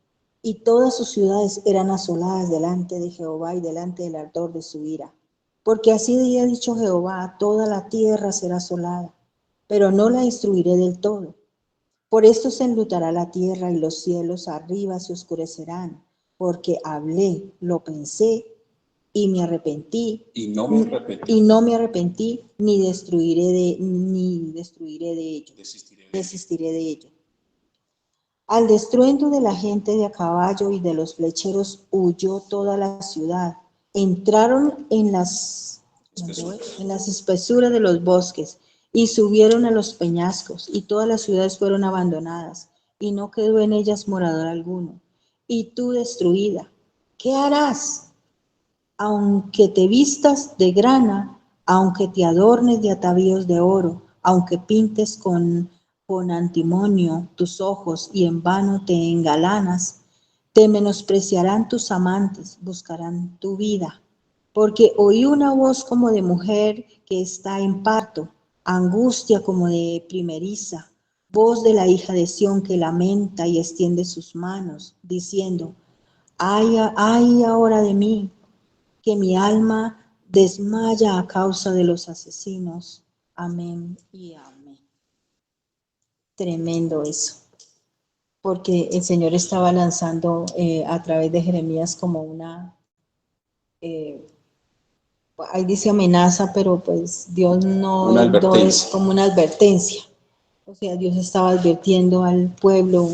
y todas sus ciudades eran asoladas delante de Jehová y delante del ardor de su ira. Porque así ha dicho Jehová, toda la tierra será asolada, pero no la destruiré del todo. Por esto se enlutará la tierra y los cielos arriba se oscurecerán, porque hablé, lo pensé y me arrepentí. Y no me arrepentí, ni destruiré de ello. Desistiré de ello. Al estruendo de la gente de a caballo y de los flecheros huyó toda la ciudad. Entraron en las espesuras de los bosques y subieron a los peñascos, y todas las ciudades fueron abandonadas, y no quedó en ellas morador alguno. Y tú destruida, ¿qué harás? Aunque te vistas de grana, aunque te adornes de atavíos de oro, aunque pintes con antimonio tus ojos y en vano te engalanas, te menospreciarán tus amantes, buscarán tu vida. Porque oí una voz como de mujer que está en parto, angustia como de primeriza, voz de la hija de Sión que lamenta y extiende sus manos, diciendo, ay ahora de mí, que mi alma desmaya a causa de los asesinos. Amén y amén. Tremendo eso, porque el Señor estaba lanzando a través de Jeremías como una, ahí dice amenaza, pero pues Dios no es como una advertencia. O sea, Dios estaba advirtiendo al pueblo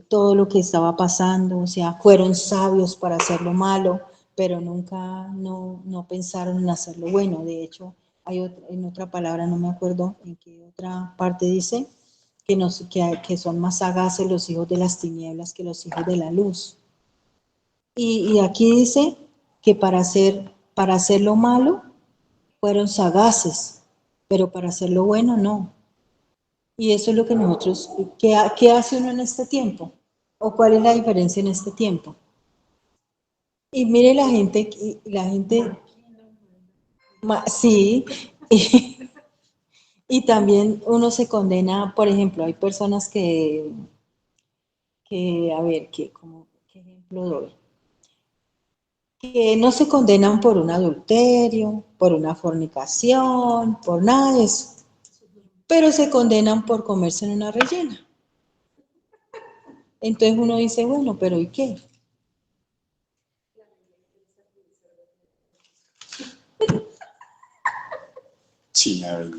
todo lo que estaba pasando, o sea, fueron sabios para hacer lo malo, pero nunca no pensaron en hacer lo bueno. De hecho, hay en otra palabra, no me acuerdo en qué otra parte dice, que son más sagaces los hijos de las tinieblas que los hijos de la luz. Y aquí dice que para hacer lo malo fueron sagaces, pero para hacer lo bueno no. Y eso es lo que nosotros, ¿qué hace uno en este tiempo? ¿O cuál es la diferencia en este tiempo? Y mire la gente, sí, y también uno se condena, por ejemplo, hay personas a ver, ¿qué ejemplo doy? Que no se condenan por un adulterio, por una fornicación, por nada de eso, pero se condenan por comerse en una rellena. Entonces uno dice, bueno, pero ¿y qué? China.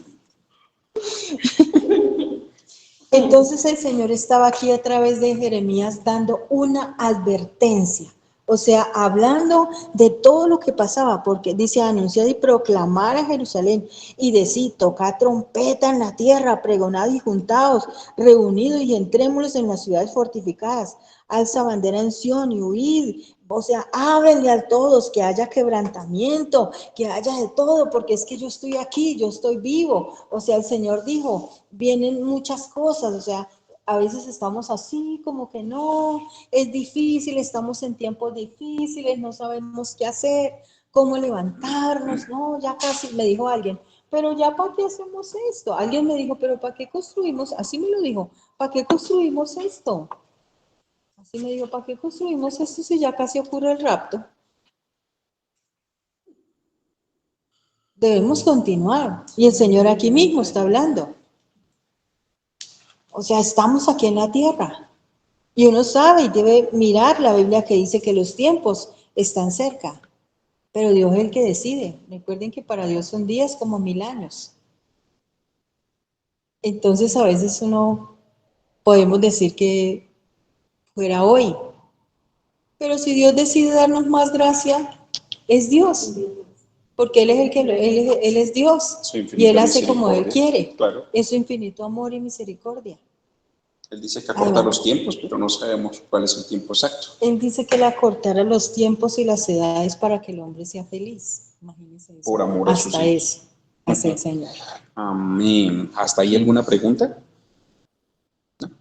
Entonces el Señor estaba aquí a través de Jeremías dando una advertencia, o sea, hablando de todo lo que pasaba, porque dice, anunciad y proclamar a Jerusalén y decir, tocad trompeta en la tierra, pregonad y juntaos, reunidos y entrémoslos en las ciudades fortificadas, alza bandera en Sión y huid, o sea, háblenle a todos que haya quebrantamiento, que haya de todo, porque es que yo estoy aquí, yo estoy vivo, o sea, el Señor dijo, vienen muchas cosas, o sea, a veces estamos así, como que no, es difícil, estamos en tiempos difíciles, no sabemos qué hacer, cómo levantarnos, no, ya casi, me dijo alguien, pero ya ¿para qué hacemos esto? Alguien me dijo, pero ¿para qué construimos? Así me lo dijo, ¿para qué construimos esto? Así me dijo, ¿para qué construimos esto si ya casi ocurre el rapto? Debemos continuar. Y el Señor aquí mismo está hablando. O sea, estamos aquí en la tierra. Y uno sabe y debe mirar la Biblia que dice que los tiempos están cerca. Pero Dios es el que decide. Recuerden que para Dios son días como 1000 años. Entonces a veces uno podemos decir que fuera hoy. Pero si Dios decide darnos más gracia, es Dios. Porque Él es el que Él es Dios. Y Él hace como Él quiere. Claro. Es su infinito amor y misericordia. Él dice que acorta los tiempos, pero no sabemos cuál es el tiempo exacto. Él dice que Él acortará los tiempos y las edades para que el hombre sea feliz. Imagínense eso. Por amor a sus hijos. Hasta eso hace el Señor. Amén. ¿Hasta ahí alguna pregunta? ¿No?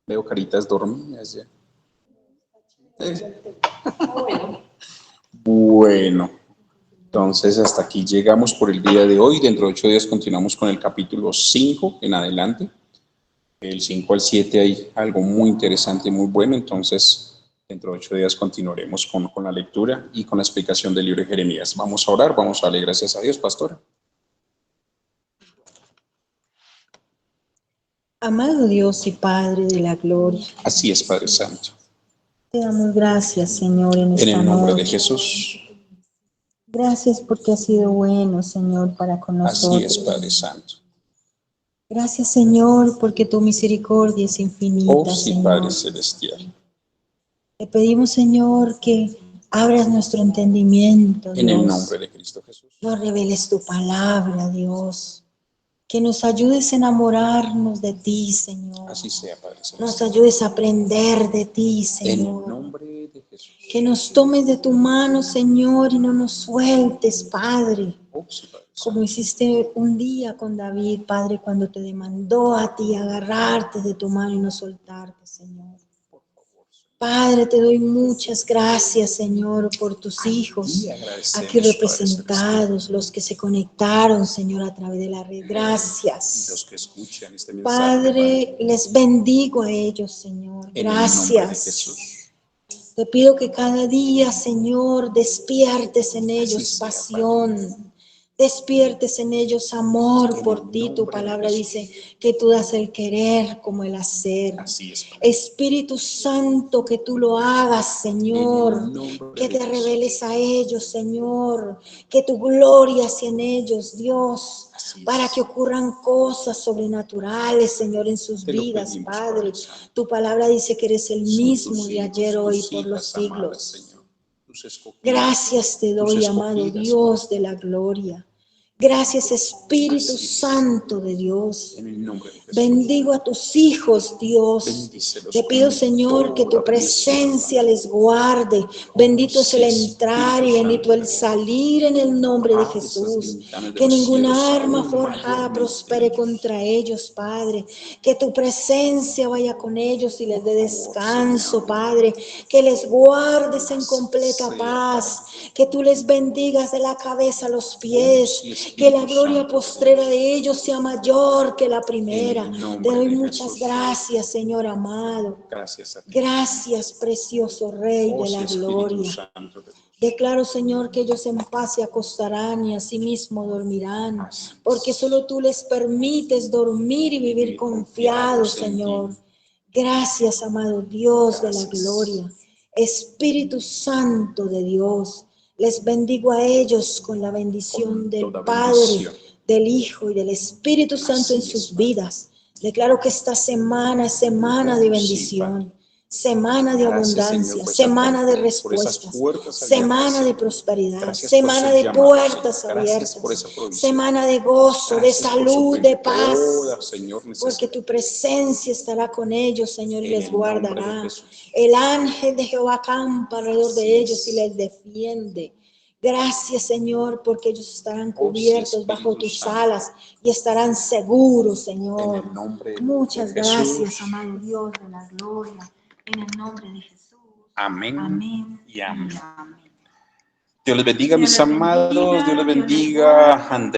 Veo caritas dormidas ya. Bueno, entonces hasta aquí llegamos por el día de hoy. Dentro de 8 días continuamos con el capítulo 5 en adelante. El 5 al 7 hay algo muy interesante y muy bueno. Entonces, dentro de 8 días continuaremos con la lectura y con la explicación del libro de Jeremías. Vamos a orar, vamos a darle gracias a Dios, pastora. Amado Dios y Padre de la gloria. Así es, Padre Santo. Te damos gracias, Señor, en esta En el nombre noche. de Jesús. Gracias porque has sido bueno, Señor, para con nosotros. Así es, Padre Santo. Gracias, Señor, porque tu misericordia es infinita, Oh, sí, Señor. Padre Celestial. Te pedimos, Señor, que abras nuestro entendimiento, Dios. En el nombre de Cristo Jesús. Nos reveles tu palabra, Dios. Que nos ayudes a enamorarnos de ti, Señor. Así sea, Padre Celestial. Nos ayudes a aprender de ti, Señor. En el nombre de Jesús. Que nos tomes de tu mano, Señor, y no nos sueltes, Padre. Oh, sí, Padre Santo. Como hiciste un día con David, Padre, cuando te demandó a ti agarrarte de tu mano y no soltarte, Señor. Padre, te doy muchas gracias, Señor, por tus hijos aquí representados, los que se conectaron, Señor, a través de la red. Gracias. Los que escuchan este mensaje, Padre, les bendigo a ellos, Señor. en el nombre de Gracias. Jesús. Te pido que cada día, Señor, despiertes en ellos pasión. Despiertes en ellos amor por ti. Tu palabra dice que tú das el querer como el hacer. Así es, Espíritu Santo, que tú lo hagas, Señor. Que te reveles a ellos, Señor. Que tu gloria sea en ellos, Dios. Para que ocurran cosas sobrenaturales, Señor, en sus vidas, Padre. Tu palabra dice que eres el mismo de ayer, hoy, por los siglos. Gracias te doy, amado Dios de la gloria. Gracias, Espíritu Santo de Dios. Bendigo a tus hijos, Dios. Te pido, Señor, que tu presencia les guarde. Bendito es el entrar y bendito el salir en el nombre de Jesús. Que ninguna arma forjada prospere contra ellos, Padre. Que tu presencia vaya con ellos y les dé descanso, Padre. Que les guardes en completa paz. Que tú les bendigas de la cabeza a los pies. Que la gloria postrera de ellos sea mayor que la primera. Te doy muchas gracias, Señor amado. Gracias, precioso Rey de la gloria. Declaro, Señor, que ellos en paz se acostarán y asimismo dormirán, porque solo tú les permites dormir y vivir confiados, Señor. Gracias, amado Dios de la gloria. Espíritu Santo de Dios, les bendigo a ellos con la bendición del Padre, del Hijo y del Espíritu Santo en sus vidas. Declaro que esta semana es semana de bendición, semana de abundancia, semana de respuestas, semana de prosperidad, semana de puertas abiertas, semana de gozo, de salud, de paz, porque tu presencia estará con ellos, Señor, y les guardará. El ángel de Jehová acampa alrededor de ellos y les defiende. Gracias, Señor, porque ellos estarán cubiertos bajo tus alas y estarán seguros, Señor. Muchas gracias, amado Dios de la gloria. En el nombre de Jesús. Amén. Amén. Y amén. Amén. Dios les bendiga, mis amados. Dios les bendiga, Andrés.